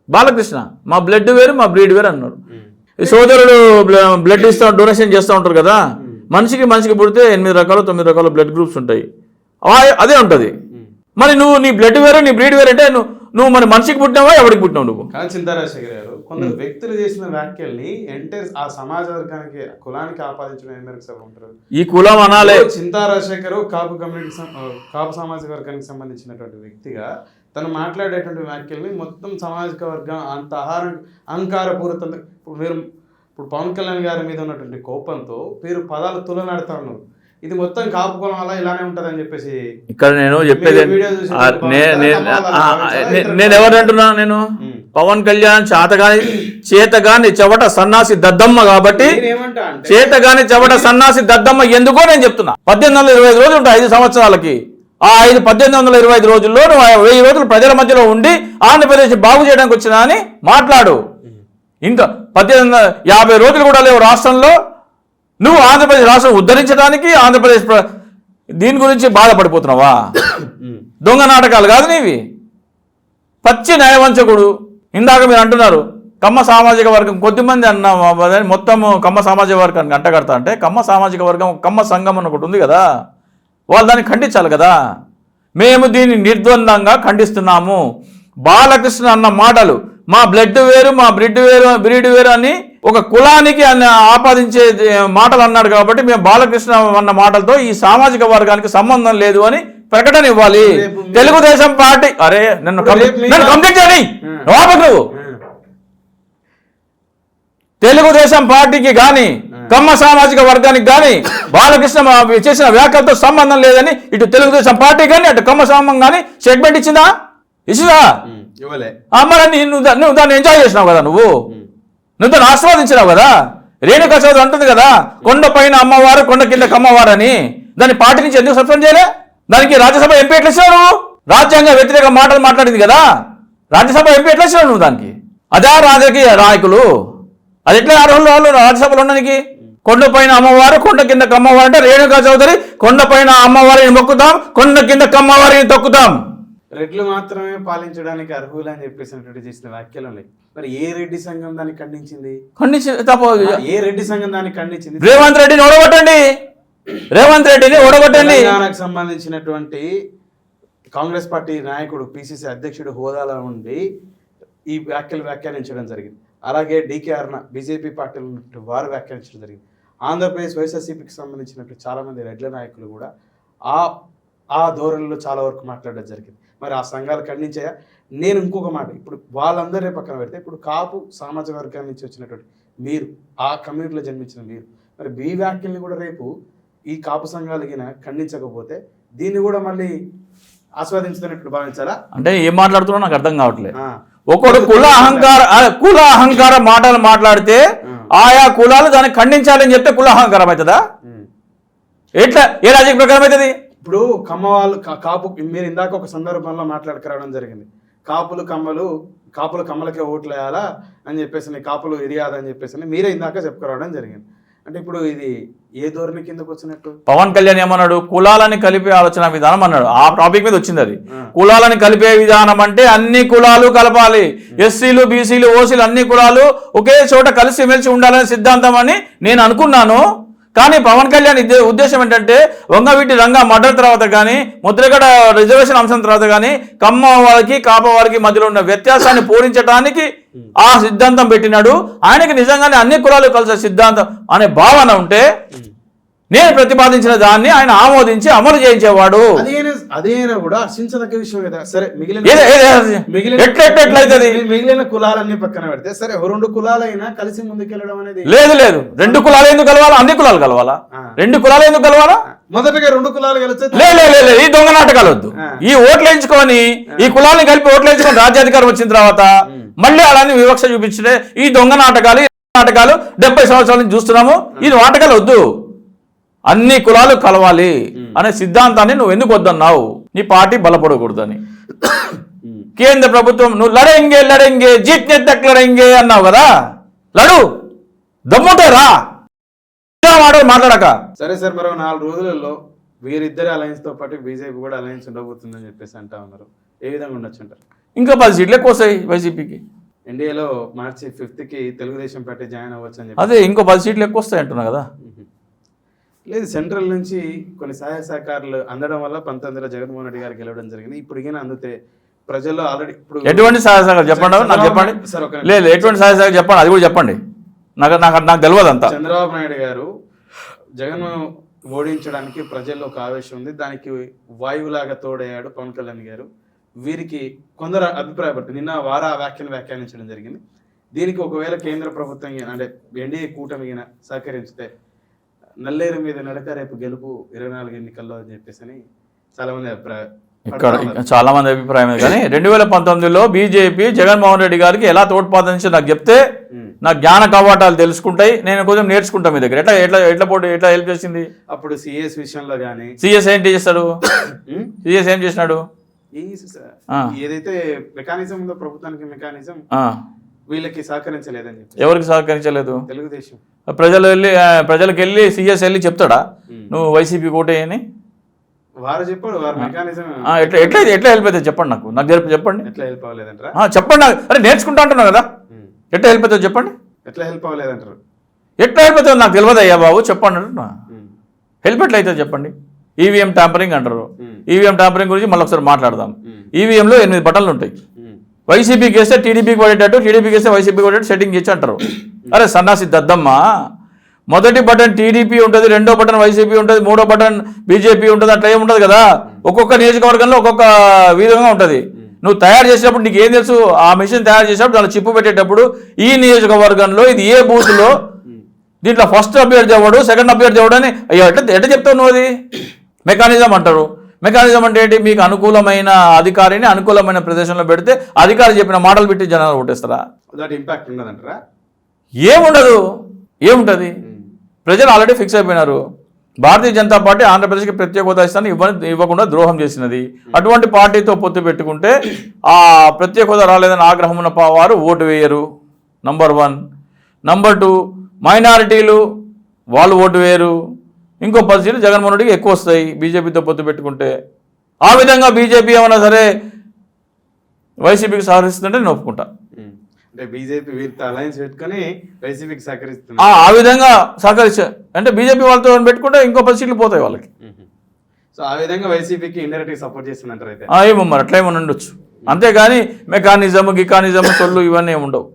బాలకృష్ణ మా బ్లడ్ వేరు మా బ్రీడ్ వేరు అన్నారు. ఈ సోదరుడు బ్లడ్ ఇస్తా డొనేషన్ చేస్తూ ఉంటారు కదా, మనిషికి పుడితే 8 రకాలు 9 రకాల బ్లడ్ గ్రూప్స్ ఉంటాయి, అదే ఉంటుంది. మరి నువ్వు నీ బ్లడ్ వేరు నీ బ్రీడ్ వేరు అంటే నువ్వు మరి మనిషికి పుట్టినావా ఎవరికి పుట్టినావు నువ్వు? కానీ చింతారాజశేఖర్ గారు కొందరు వ్యక్తులు చేసిన వ్యాఖ్యల్ని ఎంటైర్ ఆ సమాజ వర్గానికి కులానికి ఆపాదించడం ఏం మేరకు ఉంటారు? ఈ కులం అనాలే. చింతారాజశేఖర్ కాపు కమ్యూనిటీ కాపు సామాజిక వర్గానికి సంబంధించినటువంటి వ్యక్తిగా తను మాట్లాడేటువంటి వ్యాఖ్యల్ని మొత్తం సామాజిక వర్గం అంత అహంకారపూరితంగా ఇప్పుడు పవన్ కళ్యాణ్ గారి మీద ఉన్నటువంటి కోపంతో మీరు పదాలు తులనాడుతా ఉన్నారు. ఇది మొత్తం కాపు కులం అలా ఇలానే ఉంటది అని చెప్పేసి ఇక్కడ నేను చెప్పేది నేను ఎవరంటున్నా, నేను పవన్ కళ్యాణ్ చేతగాని చెవట సన్నాసి దద్దమ్మ కాబట్టి, చేతగాని చెవట సన్నాసి దద్దమ్మ ఎందుకో నేను చెప్తున్నా. 1825 రోజులు ఉంటాయి 5 సంవత్సరాలకి. ఆ 1825 రోజుల్లో నువ్వు 1000 రోజులు ప్రజల మధ్యలో ఉండి ఆంధ్రప్రదేశ్ బాగు చేయడానికి వచ్చినా అని మాట్లాడు. ఇంకా 50 రోజులు కూడా లేవు రాష్ట్రంలో, నువ్వు ఆంధ్రప్రదేశ్ రాష్ట్రం ఉద్ధరించడానికి ఆంధ్రప్రదేశ్ దీని గురించి బాధపడిపోతున్నావా? దొంగ నాటకాలు కాదు నీవి. పచ్చి న్యాయవంచకుడు. ఇందాక మీరు అంటున్నారు కమ్మ సామాజిక వర్గం, కొద్దిమంది అన్న మొత్తం కమ్మ సామాజిక వర్గానికి అంటగడతా అంటే కమ్మ సామాజిక వర్గం కమ్మ సంఘం అని ఒకటి ఉంది కదా, వాళ్ళు దాన్ని ఖండించాలి కదా. మేము దీన్ని నిర్ద్వందంగా ఖండిస్తున్నాము. బాలకృష్ణ అన్న మాటలు మా బ్లడ్ వేరు మా బ్రీడ్ వేరు అని ఒక కులానికి ఆపాదించే మాటలు అన్నాడు కాబట్టి మేము బాలకృష్ణ అన్న మాటలతో ఈ సామాజిక వర్గానికి సంబంధం లేదు అని ప్రకటన ఇవ్వాలి. తెలుగుదేశం పార్టీ నన్ను కంప్లీట్ చేయని నువ్వు తెలుగుదేశం పార్టీకి కానీ కమ్మ సామాజిక వర్గానికి కానీ బాలకృష్ణ చేసిన వ్యాఖ్యలతో సంబంధం లేదని ఇటు తెలుగుదేశం పార్టీ కానీ అటు కమ్మ సంఘం కానీ స్టేట్మెంట్ ఇచ్చిందా? మరి నువ్వు దాన్ని ఎంజాయ్ చేసినావు కదా, నువ్వు దాన్ని ఆస్వాదించినావు కదా. రేణుకా చౌదరి అంటుంది కదా కొండ పైన అమ్మవారు కొండ కింద కమ్మవారు అని. దాన్ని పార్టీ నుంచి ఎందుకు సస్పెండ్ చేయలే? దానికి రాజ్యసభ ఎంపీ ఎట్లా ఇచ్చినావు? రాజ్యాంగ వ్యతిరేక మాటలు మాట్లాడింది కదా, రాజ్యసభ ఎంపీ ఎట్లా ఇచ్చినావు నువ్వు దానికి? అదే రాజకీయ నాయకులు, అది ఎట్లా అర్హులు వాళ్ళు రాజ్యసభలో ఉండడానికి? కొండ పైన అమ్మవారు కొండ కింద కమ్మవారు అంటే రేణుకా చౌదరి కొండ పైన అమ్మవారిని మొక్కుతాం, కొండ కింద కమ్మవారిని తొక్కుతాం. రెడ్లు మాత్రమే పాలించడానికి అర్హులు అని చెప్పేసినటువంటి చేసిన వ్యాఖ్యలు ఉన్నాయి. మరి ఏ రెడ్డి సంఘం దాన్ని ఖండించింది? ఏ రెడ్డి సంఘం దాన్ని ఖండించింది? రేవంత్ రెడ్డిని ఓడగొట్టండి. తెలంగాణకు సంబంధించినటువంటి కాంగ్రెస్ పార్టీ నాయకుడు పిసిసి అధ్యక్షుడు హోదాలో ఉండి ఈ వ్యాఖ్యానించడం జరిగింది. అలాగే డీకే అరుణ బీజేపీ పార్టీలో వారు వ్యాఖ్యానించడం జరిగింది. ఆంధ్రప్రదేశ్ వైఎస్ఆర్సీపీకి సంబంధించినట్టు చాలామంది రెడ్ల నాయకులు కూడా ఆ ధోరణిలో చాలా వరకు మాట్లాడడం జరిగింది. మరి ఆ సంఘాలు ఖండించాయా? నేను ఇంకొక మాట, ఇప్పుడు వాళ్ళందరినీ పక్కన పెడితే ఇప్పుడు కాపు సామాజిక వర్గాల నుంచి వచ్చినటువంటి మీరు, ఆ కమ్యూనిటీలో జన్మించిన మీరు, మరి మీ వ్యాఖ్యల్ని కూడా రేపు ఈ కాపు సంఘాలకి ఖండించకపోతే దీన్ని కూడా మళ్ళీ ఆస్వాదించుతున్నట్టు భావించాలా? అంటే ఏం మాట్లాడుతున్నా నాకు అర్థం కావట్లేదు. ఒకడు కుల అహంకార మాటలు మాట్లాడితే ఆయా కులాలు దాన్ని ఖండించాలని చెప్తే కుల అహంకారం అవుతుందా? ఎట్లా ఏ రాజకీయ ప్రకారం అవుతుంది? ఇప్పుడు కమ్మ వాళ్ళు కాపు మీరు ఇందాక ఒక సందర్భంలో మాట్లాడుకురావడం జరిగింది. కాపులు కమ్మలకే ఓట్లు వేయాలా అని చెప్పేసి, కాపులు ఇది కాదని చెప్పేసి మీరే ఇందాక చెప్పుకురావడం జరిగింది. అంటే ఇప్పుడు ఇది ఏ ధోరణి కిందకు వచ్చినట్టు? పవన్ కళ్యాణ్ ఏమన్నాడు? కులాలని కలిపే ఆలోచన విధానం అన్నాడు. ఆ టాపిక్ మీద వచ్చింది అది. కులాలని కలిపే విధానం అంటే అన్ని కులాలు కలపాలి, ఎస్సీలు బీసీలు ఓసీలు అన్ని కులాలు ఒకే చోట కలిసి మెలిసి ఉండాలనే సిద్ధాంతం అని నేను అనుకున్నాను. కానీ పవన్ కళ్యాణ్ ఉద్దేశం ఏంటంటే వంగవీటి రంగా మర్డర్ తర్వాత కానీ ముద్రగడ రిజర్వేషన్ అంశం తర్వాత కానీ కమ్మ వారికి కాప వారికి మధ్యలో ఉన్న వ్యత్యాసాన్ని పూరించడానికి ఆ సిద్ధాంతం పెట్టినాడు. ఆయనకి నిజంగానే అన్ని కులాలు కలిసే సిద్ధాంతం అనే భావన ఉంటే నేను ప్రతిపాదించిన దాన్ని ఆయన ఆమోదించి అమలు చేయించేవాడు. అదేనా కూడా హర్షించదగ్గ విషయం కదా. సరే మిగిలిన కులాలన్నీ పక్కన పెడితే సరే 2 కులాలైనా కలిసి ముందుకెళ్ళడం అనేది లేదు. 2 కులాలు ఎందుకు కలవాలా? అన్ని కులాలు కలవాలా? 2 కులాలు ఎందుకు కలవాలా? మొదటగా 2 కులాలు కలిసి ఈ దొంగ నాటకాలు వద్దు. ఈ ఓట్లు ఎంచుకొని ఈ కులాలను కలిపి ఓట్లు ఎంచుకొని రాజ్యాధికారం వచ్చిన తర్వాత మళ్ళీ అలానే వివక్ష చూపించే ఈ దొంగ నాటకాలు నాటకాలు 70 సంవత్సరాల నుంచి చూస్తున్నాము. ఇది నాటకాలు వద్దు, అన్ని కులాలు కలవాలి అనే సిద్ధాంతాన్ని నువ్వు ఎందుకు వద్దన్నావు? నీ పార్టీ బలపడకూడదని. కేంద్ర ప్రభుత్వం నువ్వు లడెంగే జీత్నే తక్ లడెంగే అన్నావు కదా, లడు దమ్ముంటే రా మాట్లాడక. సరే సార్, మరో 4 రోజులలో వీరిద్దరి అలయన్స్ తో పాటు బీజేపీ కూడా అలయన్స్ ఉండబోతుందని చెప్పేసి అంటా ఉన్నారు. ఏ విధంగా ఉండొచ్చు అంటారు? ఇంకా 10 సీట్లు ఎక్కువ వస్తాయి వైసీపీకి. ఎన్డీఏలో మార్చి 5th తెలుగుదేశం పార్టీ జాయిన్ అవ్వచ్చు అని చెప్పి. అదే ఇంకో 10 సీట్లు ఎక్కువ వస్తాయి అంటున్నా కదా. లేదు, సెంట్రల్ నుంచి కొన్ని సహాయ సహకారాలు అందడం వల్ల 19లో జగన్మోహన్ రెడ్డి గారు గెలవడం జరిగింది. ఇప్పుడు ఈయన అందుతే ప్రజల్లో ఆల్రెడీ ఇప్పుడు ఎటువంటి సహాయ సహకారం చెప్పండి, నాకు చెప్పండి. లేదు ఎటువంటి సహాయ సహకారం చెప్పండి, అది కూడా చెప్పండి. నాకు తెలియదు అంతా. చంద్రబాబు నాయుడు గారు జగన్ ఓడించడానికి ప్రజల్లో ఒక ఆవేశం ఉంది, దానికి వాయువులాగా తోడయ్యాడు పవన్ కళ్యాణ్ గారు. వీరికి కొందరు అభిప్రాయపడుతుంది. నిన్న వారా వ్యాఖ్యానించడం జరిగింది. దీనికి ఒకవేళ కేంద్ర ప్రభుత్వం అంటే ఎన్డీఏ కూటమి సహకరిస్తే నల్లేరు మీద నడక రేపు గెలుపు 24 ఎన్నికల్లో అని చెప్పేసి చాలా మంది అభిప్రాయం. ఇక్కడ చాలా మంది అభిప్రాయం కానీ 2019లో బీజేపీ జగన్మోహన్ రెడ్డి గారికి ఎలా తోడ్పాదించి నాకు చెప్తే నా జ్ఞాన కవాటాలు తెలుసుకుంటాయి, నేను కొంచెం నేర్చుకుంటాను మీ దగ్గర. ఎట్లా ఎట్లా ఎట్లా పోటీ ఎట్లా హెల్ప్ చేసింది? అప్పుడు సిఎస్ విషయంలో కానీ సిఎస్ ఏంటి చేస్తాడు? సిఎస్ ఏం చేసినాడు? ఏదైతే మెకానిజం ఉందో ప్రభుత్వానికి మెకానిజం వీళ్ళకి సహకరించలేదని చెప్పి. ఎవరికి సహకరించలేదు? తెలుగుదేశం. ప్రజలకు వెళ్ళి సిఎస్ వెళ్ళి చెప్తాడా నువ్వు వైసీపీ కోటేయని? వారు చెప్పాడు, వారు మెకానిజం ఎట్లా ఎట్లా ఎట్లా హెల్ప్ అవుతుంది చెప్పండి, నాకు చెప్పండి. ఎట్లా హెల్ప్ అవ్వలేదంటారా? చెప్పండి. అరే నేర్చుకుంటా అంటున్నావు కదా, ఎట్లా హెల్ప్ అవుతుంది చెప్పండి. ఎట్లా హెల్ప్ అవ్వలేదంటారు? ఎట్లా హెల్ప్ అవుతుంది నాకు తెలియదు అయ్యా బాబు, చెప్పండి అంటున్నా. హెల్ప్ ఎట్లా అవుతుంది చెప్పండి. ఈవీఎం ట్యాంపరింగ్ అంటారు. ఈవీఎం ట్యాంపరింగ్ గురించి మళ్ళీ ఒకసారి మాట్లాడదాం. ఈవీఎంలో 8 బటన్లు ఉంటాయి. వైసీపీకి వేస్తే టీడీపీకి పడేటట్టు, టీడీపీకి వేస్తే వైసీపీకి పడేటట్టు సెట్టింగ్ చేసి అంటారు. అరే సన్నాసి దద్దమ్మ, మొదటి బటన్ టీడీపీ ఉంటుంది, రెండో బటన్ వైసీపీ ఉంటుంది, మూడో బటన్ బీజేపీ ఉంటుంది, అట్లా ఏముంటుంది కదా. ఒక్కొక్క నియోజకవర్గంలో ఒక్కొక్క విధంగా ఉంటుంది. నువ్వు తయారు చేసేటప్పుడు నీకు ఏం తెలుసు? ఆ మిషన్ తయారు చేసేటప్పుడు దాన్ని చిప్పు పెట్టేటప్పుడు ఈ నియోజకవర్గంలో ఇది ఏ బూత్లో దీంట్లో ఫస్ట్ అభ్యర్థి అవ్వడు, సెకండ్ అభ్యర్థి అవ్వడు అని ఎట్లా చెప్తావు నువ్వు? అది మెకానిజం అంటారు. మెకానిజం అంటే ఏంటి? మీకు అనుకూలమైన అధికారిని అనుకూలమైన ప్రదేశంలో పెడితే అధికారి చెప్పిన మాటలు పెట్టి జనాలు ఓటేస్తారా? ఇంపాక్ట్ ఉండదంటారా? ఏముండదు. ఏముంటుంది? ప్రజలు ఆల్రెడీ ఫిక్స్ అయిపోయినారు. భారతీయ జనతా పార్టీ ఆంధ్రప్రదేశ్కి ప్రత్యేక హోదా ఇస్తాను ఇవ్వకుండా ద్రోహం చేసినది. అటువంటి పార్టీతో పొత్తు పెట్టుకుంటే ఆ ప్రత్యేక హోదా రాలేదని ఆగ్రహం ఉన్న వారు ఓటు వేయరు, నంబర్ 1. నంబర్ 2, మైనారిటీలు వాళ్ళు ఓటు వేయరు. ఇంకో 10 సీట్లు జగన్మోహన్ రెడ్డికి ఎక్కువ వస్తాయి బీజేపీతో పొత్తు పెట్టుకుంటే. ఆ విధంగా బీజేపీ ఏమన్నా సరే వైసీపీకి సహకరిస్తుంటే నేను ఒప్పుకుంటా. అంటే బీజేపీ వీరితో అలయన్స్ పెట్టుకొని వైసీపీకి సహకరిస్తుంది. ఆ విధంగా సహకరించా అంటే బీజేపీ వాళ్ళతో పెట్టుకుంటే ఇంకో 10 సీట్లు పోతాయి వాళ్ళకి. సో ఆ విధంగా వైసీపీకి ఇండైరెక్ట్గా సపోర్ట్ చేస్తుందంటారు అయితే? ఏమో మరి అట్లా ఏమన్నా ఉండొచ్చు. అంతేగాని మెకానిజం గికానిజం సొల్లు ఇవన్నీ ఉండవు.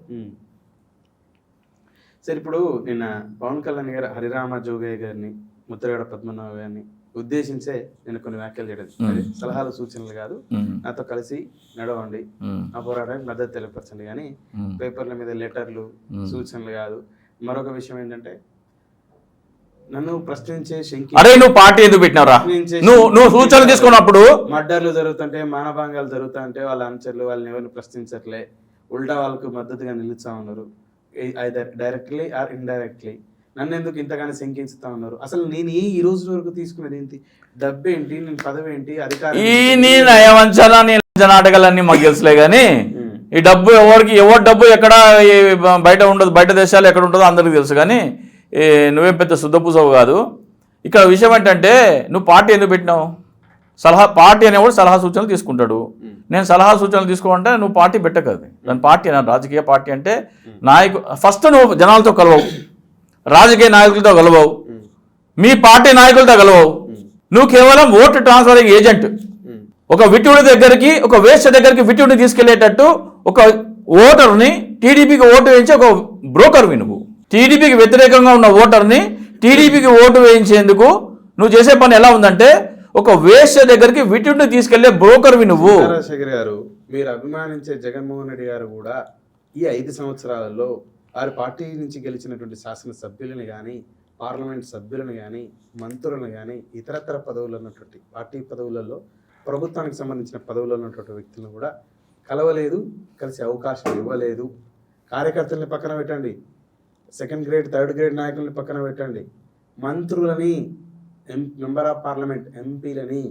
సరే, ఇప్పుడు నిన్న పవన్ కళ్యాణ్ గారు హరిరామ జోగయ్య గారిని, ముద్రగడ పద్మనాభ గారిని ఉద్దేశించే నేను కొన్ని వ్యాఖ్యలు చేయడం, సలహాలు సూచనలు కాదు, నాతో కలిసి నడవండి, నా పోరాటానికి మద్దతు తెలియపరచండి, కానీ పేపర్ల మీద లెటర్లు సూచనలు కాదు. మరొక విషయం ఏంటంటే నన్ను ప్రశ్నించే అరే నువ్వు పార్టీ ఎందుకు పెట్టినారా? నువ్వు సూచనలు తీసుకున్నప్పుడు మర్డర్లు జరుగుతుంటే, మానభంగాలు జరుగుతుంటే వాళ్ళ అనుచరులు వాళ్ళని ఎవరిని ప్రశ్నించట్లే, ఉల్టా వాళ్ళకు మద్దతుగా నిలుస్తా ఉన్నారు, ఐదర్ డైరెక్ట్లీ ఆర్ ఇండైరెక్ట్లీ. నన్ను ఎందుకు ఇంతగానో శంకించుతా ఉన్నారు? అసలు నేను ఈ రోజు వరకు తీసుకునేది ఏంటి? డబ్బేంటి, నేను పదవి ఏంటి, అధికారం? నీ నయవంచన నీ నాటకాలన్నీ మాకు తెలుసులే కానీ ఈ డబ్బు ఎవరి డబ్బు ఎక్కడ బయట ఉండదు, బయట దేశాలు ఎక్కడ ఉంటుందో అందరికీ తెలుసు. కానీ నువ్వేం పెద్ద శుద్ధపూసవు కాదు. ఇక్కడ విషయం ఏంటంటే నువ్వు పార్టీ ఎందుకు పెట్టినావు? పార్టీ అనేవాడు సలహా సూచనలు తీసుకుంటాడు. నేను సలహా సూచనలు తీసుకోవాలంటే నువ్వు పార్టీ పెట్టకదు. దాని పార్టీ అన్న రాజకీయ పార్టీ అంటే ఫస్ట్ నువ్వు జనాలతో కలవవు, రాజకీయ నాయకులతో కలవవు, మీ పార్టీ నాయకులతో కలవవు. నువ్వు కేవలం ఓటు ట్రాన్స్ఫరింగ్ ఏజెంట్. ఒక విటుడి దగ్గరికి, ఒక వేశ్య దగ్గరికి విటుడిని తీసుకెళ్లేటట్టు ఒక ఓటర్ని టీడీపీకి ఓటు వేయించి ఒక బ్రోకర్వి నువ్వు. టీడీపీకి వ్యతిరేకంగా ఉన్న ఓటర్ని టీడీపీకి ఓటు వేయించేందుకు నువ్వు చేసే పని ఎలా ఉందంటే ఒక వేశ్య దగ్గరికి విటుడిని తీసుకెళ్లే బ్రోకర్వి నువ్వు. రాజశేఖర్ గారు, మీరు అభిమానించే జగన్మోహన్ రెడ్డి గారు కూడా ఈ 5 సంవత్సరాలలో వారి పార్టీ నుంచి గెలిచినటువంటి శాసనసభ్యులను కానీ, పార్లమెంట్ సభ్యులను కానీ, మంత్రులను కానీ, ఇతరతర పదవులు ఉన్నటువంటి పార్టీ పదవులలో, ప్రభుత్వానికి సంబంధించిన పదవులు ఉన్నటువంటి వ్యక్తులను కూడా కలవలేదు, కలిసే అవకాశం ఇవ్వలేదు. కార్యకర్తల్ని పక్కన పెట్టండి, సెకండ్ గ్రేడ్ థర్డ్ గ్రేడ్ నాయకుల్ని పక్కన పెట్టండి, మంత్రులని, మెంబర్ ఆఫ్ పార్లమెంట్ ఎంపీలని,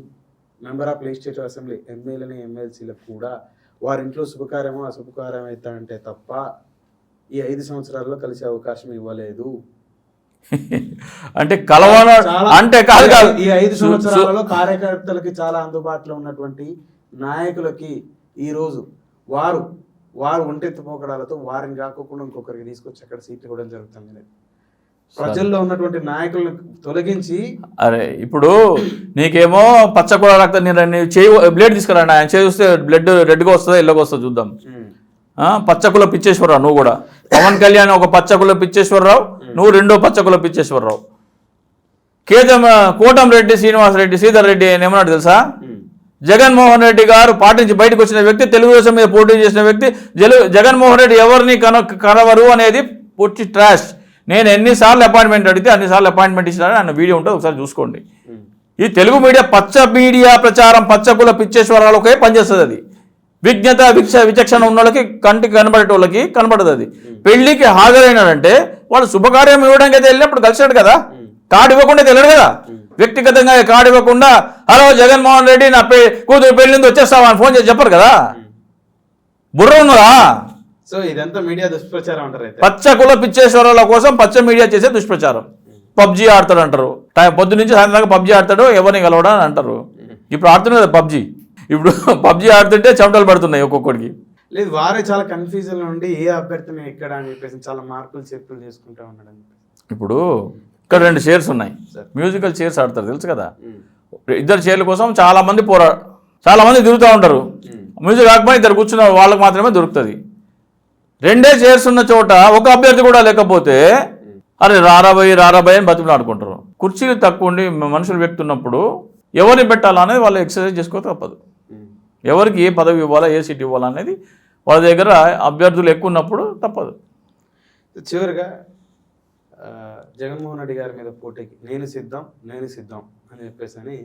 మెంబర్ ఆఫ్ లెజిస్లేటివ్ అసెంబ్లీ ఎమ్మెల్యేలని, ఎమ్మెల్సీలకు కూడా వారి ఇంట్లో శుభకార్యమో అశుభకార్యం అవుతాయంటే తప్ప ఈ 5 సంవత్సరాల్లో కలిసే అవకాశం ఇవ్వలేదు. అంటే కలవన అంటే కాదు కాదు ఈ 5 సంవత్సరాలలో కార్యకర్తలకి చాలా అందుబాటులో ఉన్నటువంటి నాయకులకి ఈ రోజు వారు ఒంటెత్తిపోకడాలతో వారిని కాకుండా ఇంకొకరికి తీసుకొచ్చి అక్కడ సీట్లు ఇవ్వడం జరుగుతుంది. ప్రజల్లో ఉన్నటువంటి నాయకులను తొలగించి, అరే ఇప్పుడు నీకేమో పచ్చకూర రక్తం నేను చేయి బ్లేడ్ తీసుకురా, ఆయన చేస్తే బ్లడ్ రెడ్గా వస్తుందా ఎల్లోగా వస్తుందా చూద్దాం. పచ్చకుల పిచ్చేశ్వరరావు నువ్వు కూడా, పవన్ కళ్యాణ్ ఒక పచ్చకుల పిచ్చేశ్వరరావు, నువ్వు రెండో పచ్చకుల పిచ్చేశ్వరరావు. కోటంరెడ్డి శ్రీనివాసరెడ్డి శ్రీధర్ రెడ్డి ఆయన ఏమన్నాడు తెలుసా? జగన్మోహన్ రెడ్డి గారు పార్టీ నుంచి బయటకు వచ్చిన వ్యక్తి, తెలుగుదేశం మీద పోటీ చేసిన వ్యక్తి, జగన్మోహన్ రెడ్డి ఎవరిని కనవరు అనేది పూర్తి ట్రాష్. నేను ఎన్నిసార్లు అపాయింట్మెంట్ అడిగితే అన్నిసార్లు అపాయింట్మెంట్ ఇచ్చినారని అన్న వీడియో ఉంటుంది, ఒకసారి చూసుకోండి. ఈ తెలుగు మీడియా పచ్చ మీడియా ప్రచారం పచ్చకుల పిచ్చేశ్వరాలకే పనిచేస్తుంది. అది విజ్ఞత విచక్షణ ఉన్న వాళ్ళకి, కంటికి కనబడేటోళ్ళకి కనబడదు. అది పెళ్లికి హాజరైనాడంటే వాడు శుభకార్యం ఇవ్వడానికి అయితే వెళ్ళినప్పుడు కలిసాడు కదా, కార్డు ఇవ్వకుండా వెళ్ళాడు కదా. వ్యక్తిగతంగా కార్డు ఇవ్వకుండా హలో జగన్మోహన్ రెడ్డి నా కూతురు పెళ్ళింది వచ్చేస్తావా అని ఫోన్ చేసి చెప్పరు కదా. బుర్ర ఉన్నదా? సో ఇదంతా మీడియా దుష్ప్రచారం అంటారు. పచ్చ కుల పిచ్చేశ్వరాల కోసం పచ్చ మీడియా చేసే దుష్ప్రచారం. పబ్జీ ఆడతాడు అంటారు, పొద్దు నుంచి సాయంత్రం పబ్జీ ఆడతాడు, ఎవరిని కలవడా అని అంటారు. ఇప్పుడు ఆడుతున్నారు కదా పబ్జీ. ఇప్పుడు పబ్జీ ఆడుతుంటే చెమటలు పడుతున్నాయి ఒక్కొక్కడికి. లేదు, వారే చాలా కన్ఫ్యూజన్ నుండి ఏ అభ్యర్థిని ఎక్కడ అని చెప్పేసి చాలా మార్పులు చేర్పులు చేసుకుంటా ఉన్నాడు. ఇప్పుడు ఇక్కడ 2 చైర్స్ ఉన్నాయి, మ్యూజికల్ చైర్స్ ఆడతారు తెలుసు కదా. 2 చైర్ల కోసం చాలా మంది తిరుగుతూ ఉంటారు. మ్యూజిక్ కాకపోతే 2 కూర్చున్న వాళ్ళకి మాత్రమే దొరుకుతుంది. 2 చైర్స్ ఉన్న చోట ఒక అభ్యర్థి కూడా లేకపోతే అరే రారాబాయి అని బతుకులు ఆడుకుంటారు. కుర్చీలు తక్కువ ఉండి మనుషులు వ్యక్తున్నప్పుడు ఎవరిని పెట్టాలా అనేది వాళ్ళు ఎక్సర్సైజ్ చేసుకో తప్పదు. ఎవరికి ఏ పదవి ఇవ్వాలా, ఏ సీట్ ఇవ్వాలా అనేది వాళ్ళ దగ్గర అభ్యర్థులు ఎక్కువ ఉన్నప్పుడు తప్పదు. చివరిగా జగన్మోహన్ రెడ్డి గారి మీద పోటీకి నేను సిద్ధం అని చెప్పేసి అని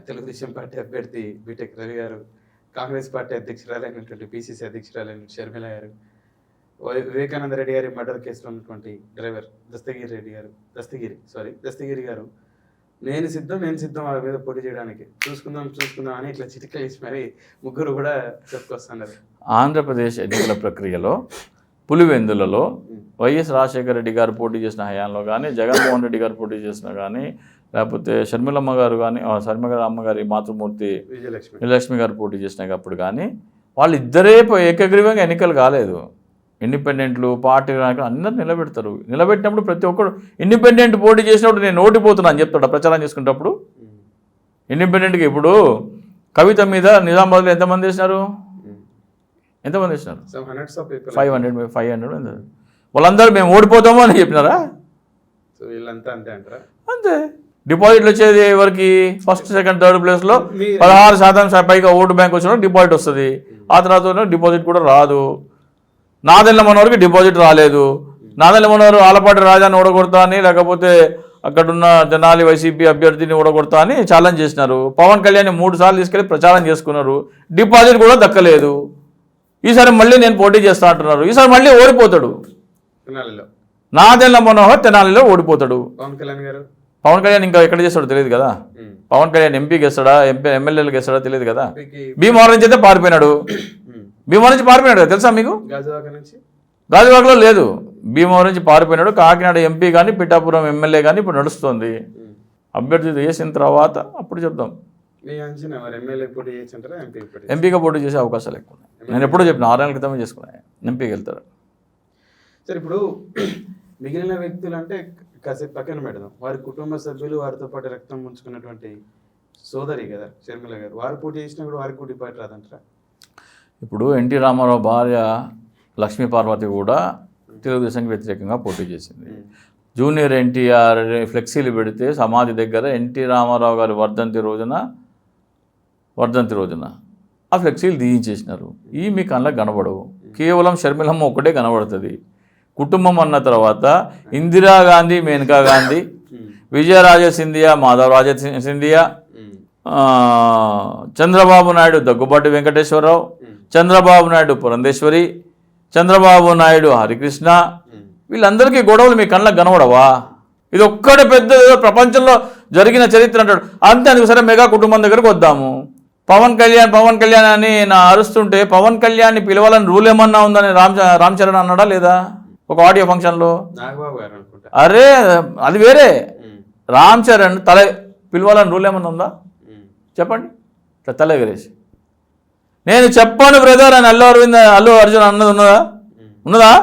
తెలుగుదేశం పార్టీ అభ్యర్థి బీటెక్ రవి గారు, కాంగ్రెస్ పార్టీ అధ్యక్షురాలైనటువంటి పిసిసి అధ్యక్షురాలైన షర్మిల గారు, వివేకానంద రెడ్డి గారి మర్డర్ కేసులో ఉన్నటువంటి డ్రైవర్ దస్తగిరి గారు నేను సిద్ధం వాళ్ళ మీద పోటీ చేయడానికి చూసుకుందాం అని ఇట్లా చిటికలేసి మరి ముగ్గురు కూడా చెప్పుకొస్తున్నారు. ఆంధ్రప్రదేశ్ ఎన్నికల ప్రక్రియలో పులివెందులలో వైఎస్ రాజశేఖర రెడ్డి గారు పోటీ చేసిన హయాంలో కానీ, జగన్మోహన్ రెడ్డి గారు పోటీ చేసినా కానీ, లేకపోతే షర్మిలమ్మ గారు కానీ, అమ్మగారి మాతృమూర్తి విజయలక్ష్మి గారు పోటీ చేసినప్పుడు కానీ వాళ్ళిద్దరే ఏకగ్రీవంగా ఎన్నికలు కాలేదు. ఇండిపెండెంట్లు, పార్టీ నాయకులు అందరూ నిలబెడతారు. నిలబెట్టినప్పుడు ప్రతి ఒక్కరు ఇండిపెండెంట్ పోటీ చేసినప్పుడు నేను ఓడిపోతున్నా అని చెప్తాడు ప్రచారం చేసుకునేటప్పుడు. ఇండిపెండెంట్గా ఇప్పుడు కవిత మీద నిజామాబాద్లో ఎంతమంది వేసినారు? 500 వాళ్ళందరూ మేము ఓడిపోతాము అని చెప్పినారా? అంతే. డిపాజిట్లు వచ్చేది ఎవరికి? ఫస్ట్ సెకండ్ థర్డ్ ప్లేస్లో 16% పైగా ఓటు బ్యాంక్ వచ్చిన డిపాజిట్ వస్తుంది. ఆ తర్వాత డిపాజిట్ కూడా రాదు. నాదెండ్ల మనోహర్కి డిపాజిట్ రాలేదు. నాదెండ్ల మనోహర్ ఆలపాటి రాజాని ఓడగొడతా అని, లేకపోతే అక్కడున్న తెనాలి వైసీపీ అభ్యర్థిని ఓడగొడతా అని ఛాలెంజ్ చేసినారు. పవన్ కళ్యాణ్ 3 సార్లు తీసుకెళ్ళి ప్రచారం చేసుకున్నారు, డిపాజిట్ కూడా దక్కలేదు. ఈసారి మళ్ళీ నేను పోటీ చేస్తా అంటున్నారు. ఈసారి మళ్ళీ ఓడిపోతాడు. నాదెండ్ల మనోహర్ తెనాలిలో ఓడిపోతాడు. పవన్ కళ్యాణ్ ఇంకా ఎక్కడ చేస్తాడో తెలియదు కదా. పవన్ కళ్యాణ్ ఎంపీకి వేస్తాడా, ఎమ్మెల్యేలకు వేస్తాడా తెలియదు కదా. భీమవరం నుంచి అయితే పారిపోయినాడు. భీమవరం నుంచి పారిపోయినాడు కదా తెలుసా మీకు? గాజువాకలో లేదు, భీమవరం నుంచి పారిపోయినాడు. కాకినాడ ఎంపీ కానీ, పిఠాపురం ఎమ్మెల్యే కానీ ఇప్పుడు నడుస్తుంది. అభ్యర్థి వేసిన తర్వాత అప్పుడు చెప్దాం. ఎంపీగా పోటీ చేసే అవకాశాలు ఎక్కువ ఉన్నాయి. నేను ఎప్పుడో చెప్పిన 6 నెలల క్రితమే చేసుకున్నాను, ఎంపీకి వెళ్తారు. సరే, ఇప్పుడు మిగిలిన వ్యక్తులు అంటే కాసేపు పక్కన పెడదాం. వారి కుటుంబ సభ్యులు, వారితో పాటు రక్తం ముంచుకున్నటువంటి సోదరి కదా షర్మిల గారు, వారు పోటీ చేసినప్పుడు వారికి కూడా డిపాజిట్ రాదంటారా? ఇప్పుడు ఎన్టీ రామారావు భార్య లక్ష్మీ పార్వతి కూడా తెలుగుదేశానికి వ్యతిరేకంగా పోటీ చేసింది. జూనియర్ ఎన్టీఆర్ ఫ్లెక్సీలు పెడితే సమాధి దగ్గర ఎన్టీ రామారావు గారి వర్ధంతి రోజున ఆ ఫ్లెక్సీలు తీయించేసినారు. ఈ మీ కళ్ళకి కనబడవు, కేవలం షర్మిలమ్మ ఒక్కటే కనబడుతుంది. కుటుంబం అన్న తర్వాత ఇందిరాగాంధీ, మేనకా గాంధీ, విజయరాజే సింధియా, మాధవరాజే సింధియా, చంద్రబాబు నాయుడు దగ్గుబాటి వెంకటేశ్వరరావు, చంద్రబాబు నాయుడు పురంధేశ్వరి, చంద్రబాబు నాయుడు హరికృష్ణ, వీళ్ళందరికీ గొడవలు మీ కళ్ళకు కనబడవా? ఇది ఒక్కడే పెద్ద ఏదో ప్రపంచంలో జరిగిన చరిత్ర అంటాడు అంతే. అందుకు సరే మెగా కుటుంబం దగ్గరకు వద్దాము. పవన్ కళ్యాణ్ అని నా అరుస్తుంటే పవన్ కళ్యాణ్ని పిలవాలని రూల్ ఏమన్నా ఉందని రామ్ చరణ్ అన్నాడా లేదా ఒక ఆడియో ఫంక్షన్లో? నాగబాబు గారు అనుకుంటా. అరే అది వేరే. రామ్ చరణ్ పిలవాలని రూల్ ఏమన్నా ఉందా చెప్పండి? ఇట్లా తల ఎగరేసి నేను చెప్పాను బ్రదర్ అని అల్లు అర్జున్ అన్నది ఉన్నదా?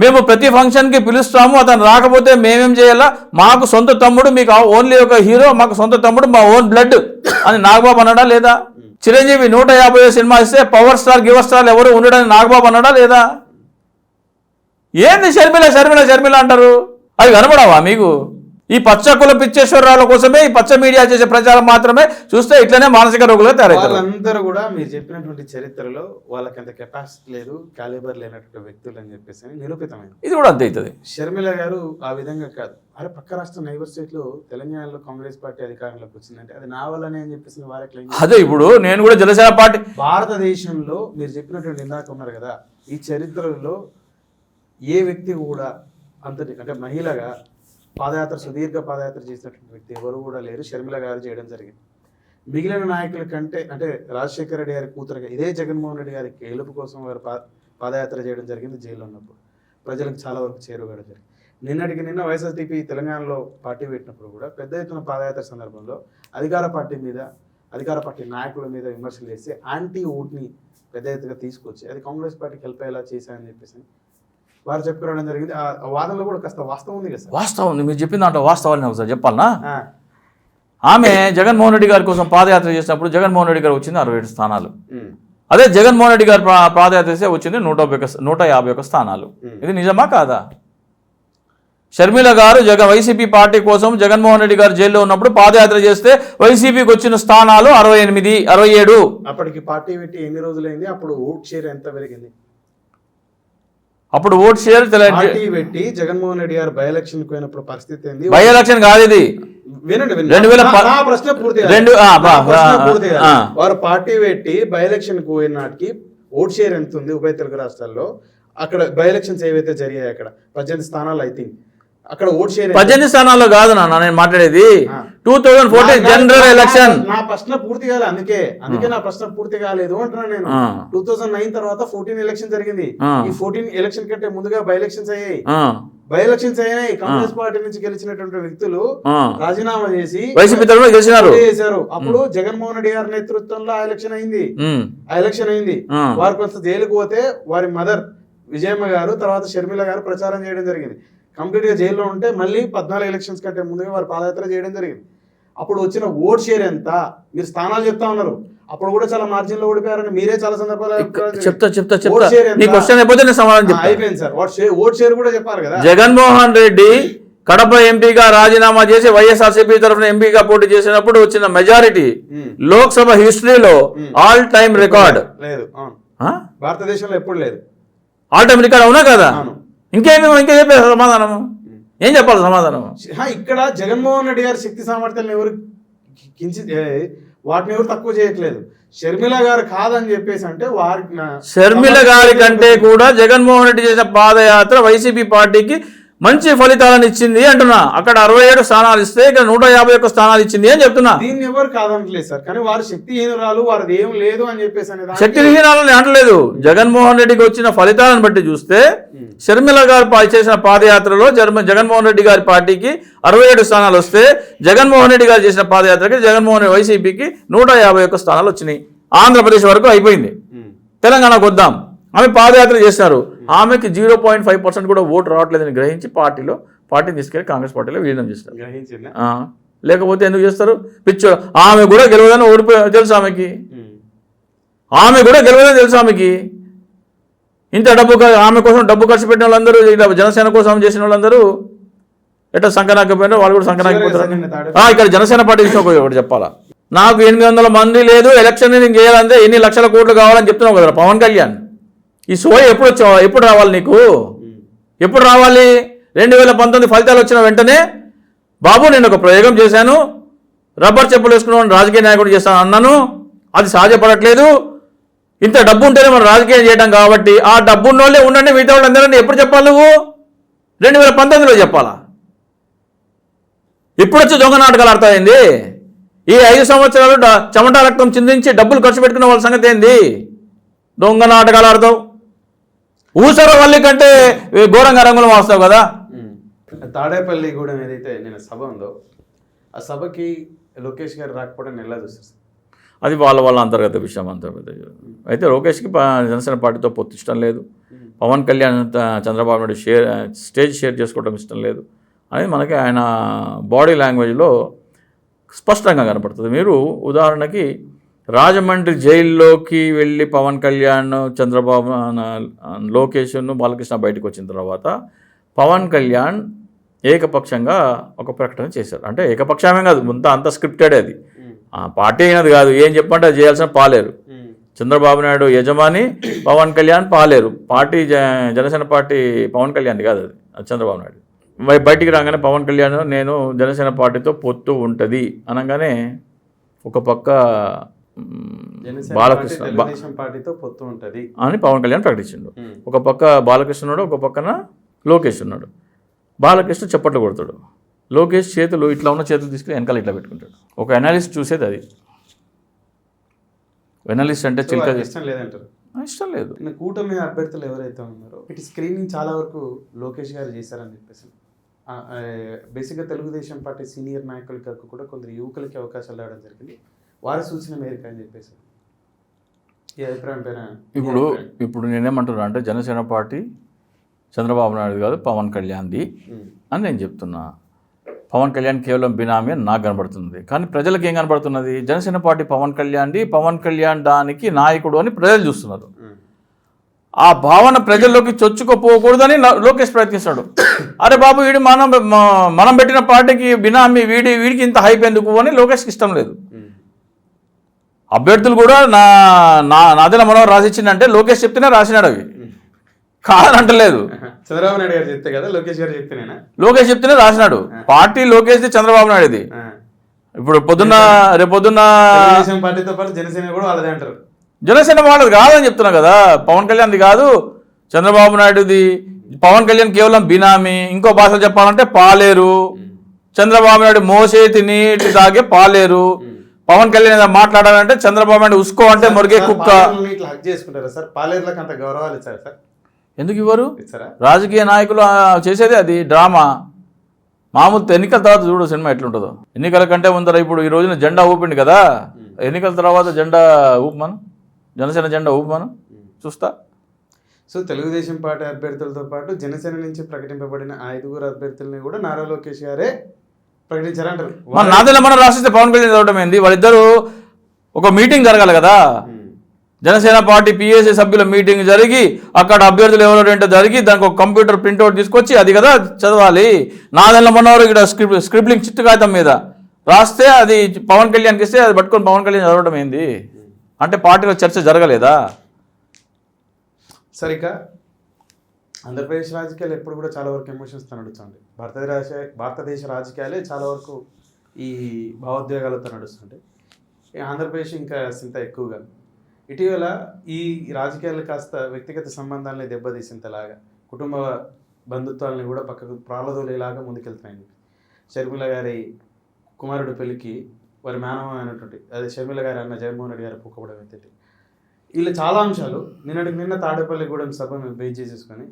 మేము ప్రతి ఫంక్షన్కి పిలుస్తాము, అతను రాకపోతే మేమేం చేయాలా? మాకు సొంత తమ్ముడు, మీకు ఓన్లీ ఒక హీరో, మాకు సొంత తమ్ముడు, మా ఓన్ బ్లడ్ అని నాగబాబు అన్నాడా లేదా? చిరంజీవి 150 సినిమా ఇస్తే పవర్ స్టార్ గివర్ స్టార్ ఎవరు ఉండడని నాగబాబు అన్నాడా లేదా? ఏంది షర్మిల అంటారు? అవి కనబడవా మీకు? ఈ పచ్చ కుల పిచ్చేశ్వరరావుల కోసమే ఈ పచ్చ మీడియా చేసే ప్రచారం మాత్రమే చూస్తే ఇట్లనే మానసిక రోగులుగా తయారవుతారు. వాళ్ళందరూ కూడా మీరు చెప్పినటువంటి చరిత్రలో వాళ్ళకి అంత కెపాసిటీ లేదు, క్యాలిబర్ లేనటువంటి వ్యక్తులు అని చెప్పేసి నిరూపితమైంది. ఇది కూడా అంతే అవుతుంది. షర్మిల గారు ఆ విధంగా కాదు. అరే పక్క రాష్ట్ర నైబర్ స్టేట్ లో తెలంగాణలో కాంగ్రెస్ పార్టీ అధికారంలోకి వచ్చిందంటే అది నా వల్లనే అని చెప్పేసి వారే క్లెయిమ్. అదే ఇప్పుడు నేను కూడా జనసేన పార్టీ భారతదేశంలో మీరు చెప్పినటువంటి ఇందాక ఉన్నారు కదా, ఈ చరిత్రలో ఏ వ్యక్తి కూడా అంతటి అంటే మహిళగా సుదీర్ఘ పాదయాత్ర చేసినటువంటి వ్యక్తి ఎవరు కూడా లేరు. షర్మిల గారు చేయడం జరిగింది. మిగిలిన నాయకుల కంటే అంటే రాజశేఖర రెడ్డి గారి కూతురుగా ఇదే జగన్మోహన్ రెడ్డి గారి గెలుపు కోసం వారు పాదయాత్ర చేయడం జరిగింది. జైల్లో ఉన్నప్పుడు ప్రజలకు చాలా వరకు చేరువడం జరిగింది. నిన్నటికి నిన్న వైఎస్ఆర్సీపీ తెలంగాణలో పార్టీ పెట్టినప్పుడు కూడా పెద్ద ఎత్తున పాదయాత్ర సందర్భంలో అధికార పార్టీ నాయకుల మీద విమర్శలు చేసి యాంటీ ఓట్ని పెద్ద ఎత్తుగా తీసుకొచ్చి అది కాంగ్రెస్ పార్టీకి హెల్ప్ అయ్యేలా చేశారని చెప్పేసి వారు చెప్పుకోవడం జరిగింది. ఆ వాదనలో కూడా కాస్త వాస్తవం ఉంది కదా? వాస్తవం ఉంది. మీరు చెప్పిన దాంట్లో వాస్తవాన్ని ఒకసారి చెప్పాలనా? ఆమె జగన్మోహన్ రెడ్డి గారి కోసం పాదయాత్ర చేసినప్పుడు జగన్మోహన్ రెడ్డి గారు వచ్చింది 67 స్థానాలు. అదే జగన్మోహన్ రెడ్డి గారు పాదయాత్ర చేస్తే వచ్చింది 151 స్థానాలు. ఇది నిజమా కాదా? షర్మిల గారు వైసీపీ పార్టీ కోసం జగన్మోహన్ రెడ్డి గారు జైల్లో ఉన్నప్పుడు పాదయాత్ర చేస్తే వైసీపీకి వచ్చిన స్థానాలు 68, 67. అప్పటికి పార్టీ పెట్టి ఎన్ని రోజులైంది? అప్పుడు ఓట్ షేర్ ఎంత పెరిగింది? అప్పుడు ఓట్ షేర్ పెట్టి జగన్మోహన్ రెడ్డి గారు బై ఎలక్షన్ పోయినప్పుడు పరిస్థితి ఏంది? బై ఎలక్షన్ కాదు ఇది. ప్రశ్న పూర్తి వారు పార్టీ పెట్టి బై ఎలక్షన్ పోయిన నాటికి ఓట్ షేర్ ఎంత ఉంది ఉభయ తెలుగు రాష్ట్రాల్లో? అక్కడ బై ఎలక్షన్స్ ఏవైతే జరిగాయి అక్కడ 18 స్థానాలు ఐ థింక్ అక్కడ ఓట్ షేర్ 18 స్థానాల్లో కాదు నాన్న నేను మాట్లాడేది 2014 జనరల్ ఎలక్షన్. నా ప్రశ్న పూర్తి కాలేదు, అందుకే నా ప్రశ్న పూర్తి కాలేదు అంటున్నాను నేను. 2009 తర్వాత 14 ఎలక్షన్ జరిగింది. ఈ 14 ఎలక్షన్ కంటే ముందుగా బై ఎలక్షన్స్ అయ్యాయి. కాంగ్రెస్ పార్టీ నుంచి గెలిచినటువంటి వ్యక్తులు రాజీనామా చేసి వైసీపీ తరఫున చేశారు. అప్పుడు జగన్మోహన్ రెడ్డి గారి నేతృత్వంలో ఆ ఎలక్షన్ అయింది. వారు కొంత జైలుకు పోతే వారి మదర్ విజయమ్మ గారు తర్వాత షర్మిల గారు ప్రచారం చేయడం జరిగింది. కంప్లీట్ గా జైల్లో ఉంటే మళ్ళీ 14 ఎలక్షన్స్ కంటే ముందుగా వారు పాదయాత్ర చేయడం జరిగింది. అప్పుడు వచ్చిన ఓట్ షేర్ ఎంత? మీరు స్థానాలు చెప్తా ఉన్నారు, అప్పుడు కూడా చాలా మార్జిన్ లో ఓడిపోయారని మీరే చాలా సందర్భాలు అయిపోయింది సార్. ఓట్ షేర్ కూడా చెప్పారు కదా. జగన్మోహన్ రెడ్డి కడప ఎంపీగా రాజీనామా చేసి వైఎస్ఆర్సీపీ తరఫున ఎంపీగా పోటీ చేసినప్పుడు వచ్చిన మెజారిటీ లోక్సభ హిస్టరీలో ఆల్ టైమ్ రికార్డ్ లేదు. భారతదేశంలో ఎప్పుడు లేదు. ఆల్ టైమ్ రికార్డ్ అవునా కదా? ఇంకా చెప్పే సమాధానం ఏం చెప్పాలి? సమాధానం ఇక్కడ జగన్మోహన్ రెడ్డి గారి శక్తి సామర్థ్యాలను ఎవరు వాటిని ఎవరు తక్కువ చేయట్లేదు. షర్మిల గారు కాదని చెప్పేసి అంటే వారికి షర్మిల గారి కంటే కూడా జగన్మోహన్ రెడ్డి చేసిన పాదయాత్ర వైసీపీ పార్టీకి మంచి ఫలితాలను ఇచ్చింది అంటున్నా. అక్కడ 67 స్థానాలు ఇస్తే ఇక్కడ 151 స్థానాలు ఇచ్చింది అని చెప్తున్నా. దీన్ని ఎవరు కాదనట్లేదు సార్, కానీ వారు శక్తిహీనురాలు, వారిది ఏం లేదు అని చెప్పేసి శక్తిహీనాలని అనట్లేదు. జగన్మోహన్ రెడ్డికి వచ్చిన ఫలితాలను బట్టి చూస్తే షర్మిల గారు చేసిన పాదయాత్రలో జగన్మోహన్ రెడ్డి గారి పార్టీకి 67 స్థానాలు వస్తే జగన్మోహన్ రెడ్డి గారు చేసిన పాదయాత్రకి వైసీపీకి 151 స్థానాలు వచ్చినాయి. ఆంధ్రప్రదేశ్ వరకు అయిపోయింది. తెలంగాణకు వద్దాం. ఆమె పాదయాత్ర చేశారు. ఆమెకి 0.5% కూడా ఓటు రావట్లేదని గ్రహించి పార్టీని తీసుకెళ్లి కాంగ్రెస్ పార్టీలో విలీనం చేస్తారు. లేకపోతే ఎందుకు చేస్తారు? పిచ్చో ఆమె కూడా గెలవదని తెలుసు ఆమెకి. ఇంత ఆమె కోసం డబ్బు ఖర్చు పెట్టిన వాళ్ళందరూ ఇలా జనసేన కోసం చేసిన వాళ్ళందరూ ఎట్లా సంకనాకపోయినా వాళ్ళు కూడా సంకనాకపోతారు. ఇక్కడ జనసేన పార్టీ ఒకటి చెప్పాలా, నాకు 800 మంది లేదు ఎలక్షన్ నేను చేయాలంటే ఎన్ని లక్షల కోట్లు కావాలని చెప్తున్నావు కదా పవన్ కళ్యాణ్. ఈ సోయ ఎప్పుడు రావాలి నీకు? ఎప్పుడు రావాలి? 2019 ఫలితాలు వచ్చిన వెంటనే బాబు నేను ఒక ప్రయోగం చేశాను, రబ్బర్ చెప్పులు వేసుకున్న రాజకీయ నాయకుడు చేస్తాను అన్నాను, అది సాధ్యపడట్లేదు, ఇంత డబ్బు ఉంటేనే మనం రాజకీయం చేయడం కాబట్టి ఆ డబ్బు ఉన్నోళ్ళే ఉండండి, మిగతా వాళ్ళు అందరూ ఎప్పుడు చెప్పాలి నువ్వు? 2019లో చెప్పాలా? ఇప్పుడు వచ్చి దొంగ నాటకాలు ఆడతాయింది? ఈ 5 సంవత్సరాలు చెమట రక్తం చిందించి డబ్బులు ఖర్చు పెట్టుకున్న వాళ్ళ సంగతి ఏంది? దొంగ నాటకాలు ఆడతావు. ఊసర వల్లి కంటే ఘోరంగా రంగులు వాస్తావు కదా. తాడేపల్లి గూడెం ఏదైతే నేను సభ ఉందో ఆ సభకి లోకేష్ గారు రాకపోవడం ఎలా చూస్తారు? అది వాళ్ళ అంతర్గత విషయం. అయితే లోకేష్కి జనసేన పార్టీతో పొత్తు ఇష్టం లేదు, పవన్ కళ్యాణ్ చంద్రబాబు నాయుడు స్టేజ్ షేర్ చేసుకోవడం ఇష్టం లేదు అనేది మనకి ఆయన బాడీ లాంగ్వేజ్లో స్పష్టంగా కనపడుతుంది. మీరు ఉదాహరణకి రాజమండ్రి జైల్లోకి వెళ్ళి పవన్ కళ్యాణ్, చంద్రబాబు, లోకేష్ను, బాలకృష్ణ బయటకు వచ్చిన తర్వాత పవన్ కళ్యాణ్ ఏకపక్షంగా ఒక ప్రకటన చేశారు. అంటే ఏకపక్షమే కాదు, అంత స్క్రిప్టెడ్ అది. పార్టీ అయినది కాదు, ఏం చెప్పంటే అది చేయాల్సిన పాలేరు. చంద్రబాబు నాయుడు యజమాని, పవన్ కళ్యాణ్ పాలేరు. పార్టీ జనసేన పార్టీ పవన్ కళ్యాణ్ కాదు, అది చంద్రబాబు నాయుడు. బయటికి రాగానే పవన్ కళ్యాణ్ నేను జనసేన పార్టీతో పొత్తు ఉంటుంది అనగానే ఒక పక్క బాలకృష్ణ పార్టీతో పొత్తు ఉంటుంది అని పవన్ కళ్యాణ్ ప్రకటించిండు. ఒక పక్క బాలకృష్ణ ఉన్నాడు, ఒక పక్కన లోకేష్ ఉన్నాడు. బాలకృష్ణ చప్పట్లు కొడతాడు, లోకేష్ చేతులు ఇట్లా ఉన్న చేతులు తీసుకుని వెనకాల ఇట్లా పెట్టుకుంటాడు. ఒక అనాలిస్ట్ చూసేది అది. అనాలిస్ట్ అంటే చిలక ఇష్టం లేదంటారు. ఇష్టం లేదు. కూటమి అభ్యర్థులు ఎవరైతే ఉన్నారో ఇటు స్క్రీనింగ్ చాలా వరకు లోకేష్ గారు చేశారని చెప్పేసి బేసిక్గా తెలుగుదేశం పార్టీ సీనియర్ నాయకులకు కూడా కొందరు యువకులకి అవకాశాలు రావడం జరిగింది, వారి సూచన మేరకు అని చెప్పేసి ఈ అభిప్రాయం పైన ఇప్పుడు నేనేమంటున్నా అంటే జనసేన పార్టీ చంద్రబాబు నాయుడు కాదు, పవన్ కళ్యాణ్ది అని నేను చెప్తున్నా. పవన్ కళ్యాణ్ కేవలం బినామీ అని నాకు కనబడుతుంది. కానీ ప్రజలకు ఏం కనబడుతున్నది? జనసేన పార్టీ పవన్ కళ్యాణ్ది, పవన్ కళ్యాణ్ దానికి నాయకుడు అని ప్రజలు చూస్తున్నారు. ఆ భావన ప్రజల్లోకి చొచ్చుకోపోకూడదని లోకేష్ ప్రయత్నిస్తాడు. అరే బాబు, వీడి మనం పెట్టిన పార్టీకి బినామీ, వీడికి ఇంత హైప్ ఎందుకు అని లోకేష్కి ఇష్టం లేదు. అభ్యర్థులు కూడా నాదెల మనోహర్ రాసిచ్చిందంటే లోకేష్ చెప్తేనే రాసినాడు, అవి కాదనంటలేదు. చంద్రబాబు నాయుడు గారు చెప్తే కదా లోకేష్ గారు చెప్తేనేనా? లోకేష్ చెప్తేనే రాసినాడు. పార్టీ లోకేష్ది, చంద్రబాబు నాయుడుది. ఇప్పుడు రేపొద్దున్న పార్టీతో పాటు జనసేన కూడా వాళ్ళదే అంటారు. జనసేన వాళ్ళది కాదని చెప్తున్నా కదా, పవన్ కళ్యాణ్ది కాదు, చంద్రబాబు నాయుడుది. పవన్ కళ్యాణ్ కేవలం బినామీ, ఇంకో భాషలో చెప్పాలంటే పాలేరు. చంద్రబాబు నాయుడు మోసేతి నీటి తాగే పాలేరు. పవన్ కళ్యాణ్ ఏదో మాట్లాడాలంటే చంద్రబాబు నాయుడు ఉసుకో అంటే మొరిగే కుక్క. ఇట్లా హక్ చేసుకుంటారా సార్? పాలేరులకు అంత గౌరవాలు ఇచ్చారు సార్? ఎందుకు ఇవ్వరు? రాజకీయ నాయకులు చేసేది అది డ్రామా. మామూలు ఎన్నికల తర్వాత చూడు సినిమా ఎట్లుంటుందో. ఎన్నికల కంటే ముందర ఇప్పుడు ఈ రోజున జెండా ఊపిండి కదా, ఎన్నికల తర్వాత జెండా ఊపమను, జనసేన జెండా ఊపమను, చూస్తా. సో తెలుగుదేశం పార్టీ అభ్యర్థులతో పాటు జనసేన నుంచి ప్రకటింపబడిన 5 అభ్యర్థుల్ని కూడా నారా లోకేష్ గారే ప్రకటించారంటారు. మన నాదెల మనం రాసిస్తే పవన్ కళ్యాణ్ చదవడం ఏంది? వాళ్ళిద్దరూ ఒక మీటింగ్ జరగాలి కదా, జనసేన పార్టీ పిఎస్సి సభ్యుల మీటింగ్ జరిగి అక్కడ అభ్యర్థులు ఎవరెంటో జరిగి దానికి ఒక కంప్యూటర్ ప్రింట్అవుట్ తీసుకొచ్చి అది కదా చదవాలి. నాదెల మనోహర్ ఇక్కడ స్క్రిప్లింగ్ చిట్టు కాగితం మీద రాస్తే అది పవన్ కళ్యాణ్కి ఇస్తే అది పట్టుకొని పవన్ కళ్యాణ్ చదవడం ఏంది? అంటే పార్టీలో చర్చ జరగలేదా? సరిగ్గా ఆంధ్రప్రదేశ్ రాజకీయాలు ఎప్పుడు కూడా చాలా వరకు ఎమోషన్స్తో నడుస్తుంది. భారతదేశ రాజకీయాలే చాలా వరకు ఈ భావోద్వేగాలతో నడుస్తుంటాయి. ఆంధ్రప్రదేశ్ ఇంకా ఇంత ఎక్కువగా ఇటీవల ఈ రాజకీయాలు కాస్త వ్యక్తిగత సంబంధాలని దెబ్బతీసేంతలాగా కుటుంబ బంధుత్వాలని కూడా పక్కకు ప్రాలదోలేలాగా ముందుకెళ్తున్నాయి. షర్మిల గారి కుమారుడు పెళ్లికి వారి మేనమ అయినటువంటి అదే షర్మిల గారి అన్న జగన్మోహన్ రెడ్డి గారు పుక్కబడం అయితే ఇలా చాలా అంశాలు నిన్న తాడేపల్లి గూడెం సభను బేస్ చేసేసుకొని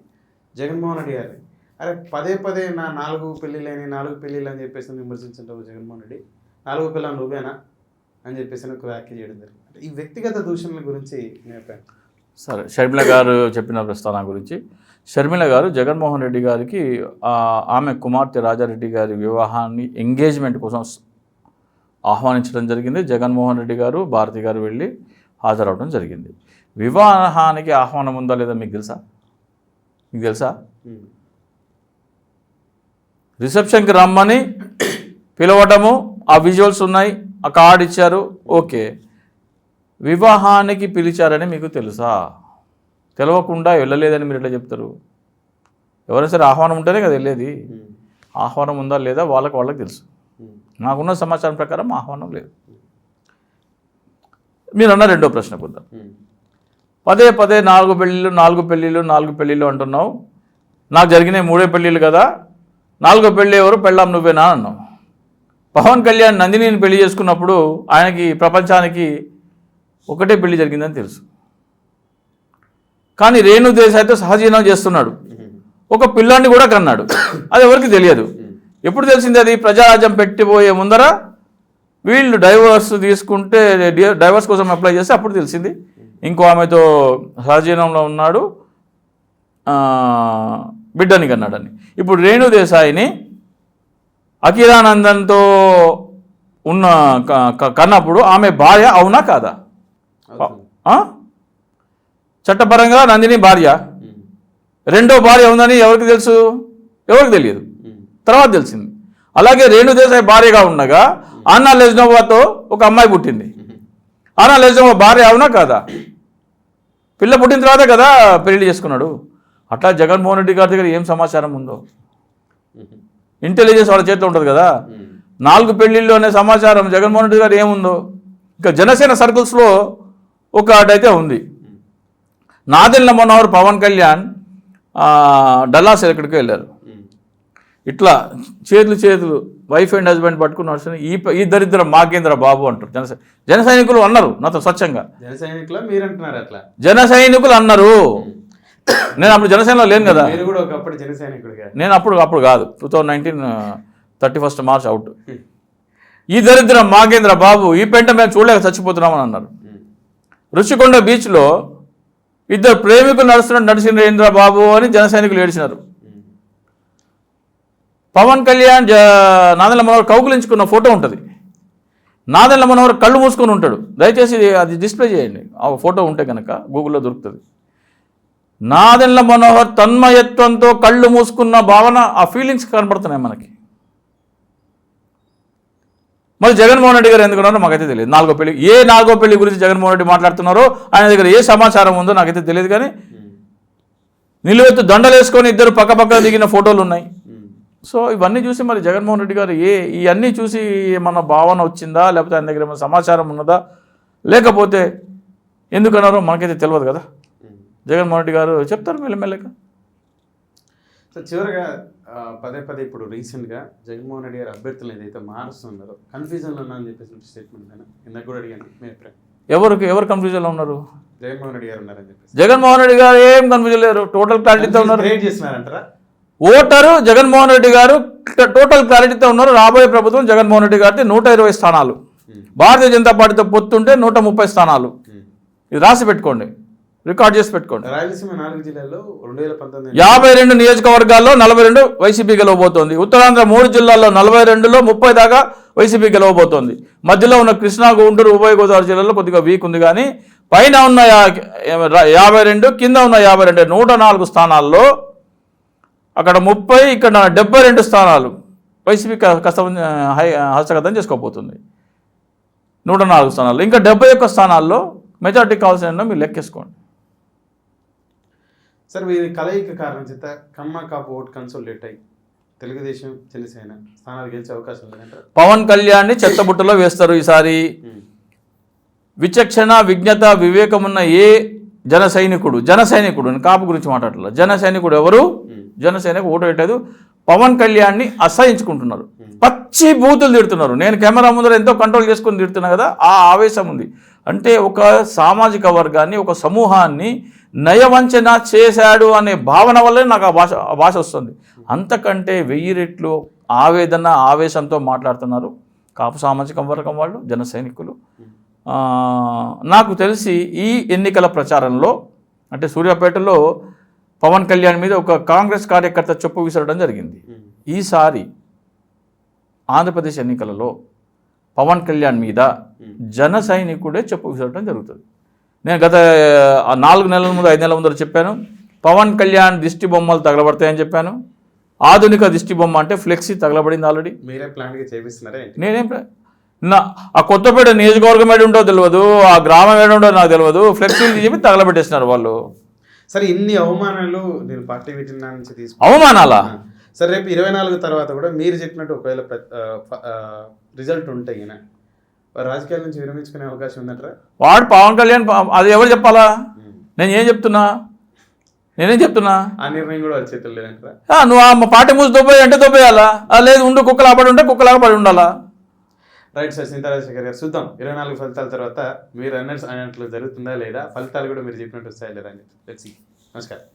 జగన్మోహన్ రెడ్డి గారిని అరే పదే నా 4 పెళ్ళిళ్ళని 4 పెళ్ళిళ్ళు అని చెప్పేసి విమర్శించుంటావు జగన్మోహన్ రెడ్డి, 4 పిల్లలు నువ్వేనా అని చెప్పేసి ఒక వ్యాఖ్య చేయడం జరిగింది. ఈ వ్యక్తిగత దూషణల గురించి సరే, షర్మిల గారు చెప్పిన ప్రస్తావన గురించి, షర్మిల గారు జగన్మోహన్ రెడ్డి గారికి ఆమె కుమార్తె రాజారెడ్డి గారి వివాహాన్ని ఎంగేజ్మెంట్ కోసం ఆహ్వానించడం జరిగింది. జగన్మోహన్ రెడ్డి గారు, భారతి గారు వెళ్ళి హాజరవడం జరిగింది. వివాహానికి ఆహ్వానం ఉందా లేదా మీకు తెలుసా? రిసెప్షన్కి రమ్మని పిలవటము, ఆ విజువల్స్ ఉన్నాయి, ఆ కార్డు ఇచ్చారు, ఓకే. వివాహానికి పిలిచారని మీకు తెలుసా? తెలవకుండా వెళ్ళలేదని మీరు ఎట్లా చెప్తారు? ఎవరైనా సరే ఆహ్వానం ఉంటేనే కదా వెళ్ళేది. ఆహ్వానం ఉందా లేదా వాళ్ళకి తెలుసు. నాకున్న సమాచారం ప్రకారం ఆహ్వానం లేదు. మీరు అన్న రెండో ప్రశ్న పొందాం. పదే పదే 4 పెళ్ళిళ్ళు అంటున్నావు. నాకు జరిగినాయి 3 పెళ్ళిళ్ళు కదా, 4 పెళ్ళి ఎవరు, పెళ్ళాం నువ్వేనా అన్నావు. పవన్ కళ్యాణ్ నందినిని పెళ్లి చేసుకున్నప్పుడు ఆయనకి ప్రపంచానికి ఒకటే పెళ్లి జరిగిందని తెలుసు. కానీ రేణు దేశాయ్తో సహజీవనం చేస్తున్నాడు, ఒక పిల్లాన్ని కూడా కన్నాడు. అది ఎవరికి తెలియదు. ఎప్పుడు తెలిసింది? అది ప్రజారాజ్యం పెట్టిపోయే ముందర వీళ్ళు డైవర్స్ తీసుకుంటే, డైవర్స్ కోసం అప్లై చేస్తే అప్పుడు తెలిసింది ఇంకో ఆమెతో సహజీవనంలో ఉన్నాడు, బిడ్డని కన్నాడని. ఇప్పుడు రేణు దేశాయిని అఖిలానందంతో ఉన్న కన్నప్పుడు ఆమె భార్య అవునా కాదా? చట్టపరంగా నందిని భార్య. రెండో భార్య ఉందని ఎవరికి తెలుసు? ఎవరికి తెలియదు, తర్వాత తెలిసింది. అలాగే రేణు దేశాయ్ భార్యగా ఉండగా ఆన్నా లెజ్నోవాతో ఒక అమ్మాయి పుట్టింది. ఆన్నా లెజ్నోవా భార్య అవునా కాదా? పిల్ల పుట్టిన తర్వాతే కదా పెళ్లి చేసుకున్నాడు. అట్లా జగన్మోహన్ రెడ్డి గారి దగ్గర ఏం సమాచారం ఉందో, ఇంటెలిజెన్స్ వాళ్ళ చేతిలో ఉంటుంది కదా. 4 పెళ్లిళ్ళు అనే సమాచారం జగన్మోహన్ రెడ్డి గారు ఏముందో. ఇంకా జనసేన సర్కిల్స్లో ఒకటైతే ఉంది. నాదెళ్ల మనోహర్ పవన్ కళ్యాణ్ డల్లాస్ ఎక్కడికి వెళ్ళారు. ఇట్లా చేతులు వైఫ్ అండ్ హస్బెండ్ పట్టుకుని నడుస్తుంది. ఈ దరిద్రం మాకేంద్ర బాబు అంటారు జన సైనికులు అన్నారు నాతో స్వచ్ఛంగా. జన సైనికులు అన్నారు. నేను అప్పుడు జనసేనలో లేను కదా. నేను అప్పుడు కాదు, 2019 31 మార్చ్ అవుట్. ఈ దరిద్రం మాకేంద్ర బాబు, ఈ పెంట మేము చూడలేక చచ్చిపోతున్నామని అన్నారు. రుషికొండ బీచ్లో 2 ప్రేమికులు నడిచిన బాబు అని జన సైనికులు ఏడిచినారు. పవన్ కళ్యాణ్ నాదెళ్ల మనోహర్ కౌగులించుకున్న ఫోటో ఉంటుంది. నాదెళ్ల మనోహర్ కళ్ళు మూసుకొని ఉంటాడు. దయచేసి అది డిస్ప్లే చేయండి, ఆ ఫోటో ఉంటే కనుక గూగుల్లో దొరుకుతుంది. నాదెళ్ల మనోహర్ తన్మయత్వంతో కళ్ళు మూసుకున్న భావన, ఆ ఫీలింగ్స్ కనబడుతున్నాయి మనకి. మరి జగన్మోహన్ రెడ్డి గారు ఎందుకున్నారో మాకైతే తెలియదు. 4వ పెళ్లి, ఏ 4వ పెళ్లి గురించి జగన్మోహన్ రెడ్డి మాట్లాడుతున్నారో ఆయన దగ్గర ఏ సమాచారం ఉందో నాకైతే తెలియదు. కానీ నిలువెత్తు దండలేసుకొని 2 పక్క దిగిన ఫోటోలు ఉన్నాయి. సో ఇవన్నీ చూసి మరి జగన్మోహన్ రెడ్డి గారు ఇవన్నీ చూసి ఏమన్నా భావన వచ్చిందా, లేకపోతే ఆయన దగ్గర ఏమైనా సమాచారం ఉన్నదా, లేకపోతే ఎందుకన్నారో మనకైతే తెలియదు కదా. జగన్మోహన్ రెడ్డి గారు చెప్తారు మెల్లమెల్లగా. సో చివరిగా పదే ఇప్పుడు రీసెంట్గా జగన్మోహన్ రెడ్డి గారు అభ్యర్థులు ఏదైతే మారుస్తున్నారో కన్ఫ్యూజన్లో ఉన్నా అని చెప్పేసి స్టేట్మెంట్ అయినా ఇందాక కూడా అడిగాను మీ అభిప్రాయం. ఎవరు కన్ఫ్యూజన్లో ఉన్నారు? జగన్మోహన్ రెడ్డి గారు ఉన్నారని చెప్పేసి. జగన్మోహన్ రెడ్డి గారు ఏం కన్ఫ్యూజన్ లేరు, టోటల్ క్లారిటీతో ఉన్నారు. చేస్తున్నారంటారా? ఓటరు జగన్మోహన్ రెడ్డి గారు టోటల్ క్లారిటీతో ఉన్నారు. రాబోయే ప్రభుత్వం జగన్మోహన్ రెడ్డి గారికి 120 స్థానాలు, భారతీయ జనతా పార్టీతో పొత్తుంటే 130 స్థానాలు. ఇది రాసి పెట్టుకోండి, రికార్డ్ చేసి పెట్టుకోండి. రాయలసీమ 4 జిల్లాల్లో 2019 52 నియోజకవర్గాల్లో 42 వైసీపీ గెలవబోతోంది. ఉత్తరాంధ్ర 3 జిల్లాల్లో 42లో 30 దాకా వైసీపీ గెలవబోతోంది. మధ్యలో ఉన్న కృష్ణా, గుంటూరు, ఉభయ గోదావరి జిల్లాలో కొద్దిగా వీక్ ఉంది. కానీ పైన ఉన్న 52, కింద ఉన్న 52, 104 స్థానాల్లో అక్కడ 30, ఇక్కడ 72 స్థానాలు వైసీపీ హస్తగతం చేసుకోబోతుంది. 104 స్థానాల్లో ఇంకా 71 స్థానాల్లో మెజార్టీ కావాల్సిన మీరు లెక్కేసుకోండి. సార్ వీరి కలయిక కారణం చేత కమ్మ కాపు ఓట్ కన్సోలిడేట్ అయ్యి తెలుగుదేశం జనసేన స్థానాలు గెలిచే అవకాశం లేదంటారు. పవన్ కళ్యాణ్ని చెత్తబుట్టలో వేస్తారు ఈసారి. విచక్షణ, విజ్ఞత, వివేకమున్న ఏ జన సైనికుడు కాపు గురించి మాట్లాడలేదు. జన సైనికుడు ఎవరు? జనసేనకు ఓటు పెట్టలేదు. పవన్ కళ్యాణ్ని అసహించుకుంటున్నారు, పచ్చి బూతులు తిడుతున్నారు. నేను కెమెరా ముందర ఎంతో కంట్రోల్ చేసుకుని తిడుతున్నా కదా, ఆ ఆవేశం ఉంది. అంటే ఒక సామాజిక వర్గాన్ని, ఒక సమూహాన్ని నయవంచన చేశాడు అనే భావన వల్లే నాకు ఆ భాష వస్తుంది. అంతకంటే 1000 రెట్లు ఆవేదన, ఆవేశంతో మాట్లాడుతున్నారు కాపు సామాజిక వర్గం వాళ్ళు, జన సైనికులు. నాకు తెలిసి ఈ ఎన్నికల ప్రచారంలో అంటే సూర్యాపేటలో పవన్ కళ్యాణ్ మీద ఒక కాంగ్రెస్ కార్యకర్త చెప్పు విసరడం జరిగింది. ఈసారి ఆంధ్రప్రదేశ్ ఎన్నికలలో పవన్ కళ్యాణ్ మీద జన సైనికుడే చెప్పు విసరడం జరుగుతుంది. నేను గత 4 నెలల ముందు 5 నెలల ముందు చెప్పాను, పవన్ కళ్యాణ్ దిష్టి బొమ్మలు తగలబడతాయని చెప్పాను. ఆధునిక దిష్టి బొమ్మ అంటే ఫ్లెక్సీ తగలబడింది ఆల్రెడీ. మీరే ప్లాన్గా చేపిస్తున్నారా? నేనేం ఆ కొత్తపేట నియోజకవర్గం ఏడు ఉంటో తెలియదు, ఆ గ్రామం ఏడు ఉంటో నాకు తెలియదు, ఫ్లెక్సీలు చెప్పి తగలబెట్టేసినారు వాళ్ళు. సరే ఇన్ని అవమానాలు నేను పార్టీ వీటి నుంచి తీసుకు అవమానాలా? సరే రేపు 24 తర్వాత కూడా మీరు చెప్పినట్టు ఒకవేళ రిజల్ట్ ఉంటే రాజకీయాల నుంచి విరమించుకునే అవకాశం ఉందంటారా? వాడు పవన్ కళ్యాణ్ అది ఎవరు చెప్పాలా? నేనేం చెప్తున్నా ఆ నిర్ణయం కూడా వాళ్ళ చేతుల్లో లేదంటారా? నువ్వు ఆ పార్టీ మూసి దొబ్బేయి అంటే దొబ్బేయాలా, లేదు ఉండు కుక్కలాగా పడి ఉంటే కుక్కలాగా పడి ఉండాలా. రైట్ సార్, సింతారాజశేఖర్ గారు, చూద్దాం 24 ఫలితాల తర్వాత మీరు అన్నట్లు జరుగుతుందా లేదా, ఫలితాలు కూడా మీరు చెప్పినట్టు వస్తాయా లేదా అని. నమస్కారం.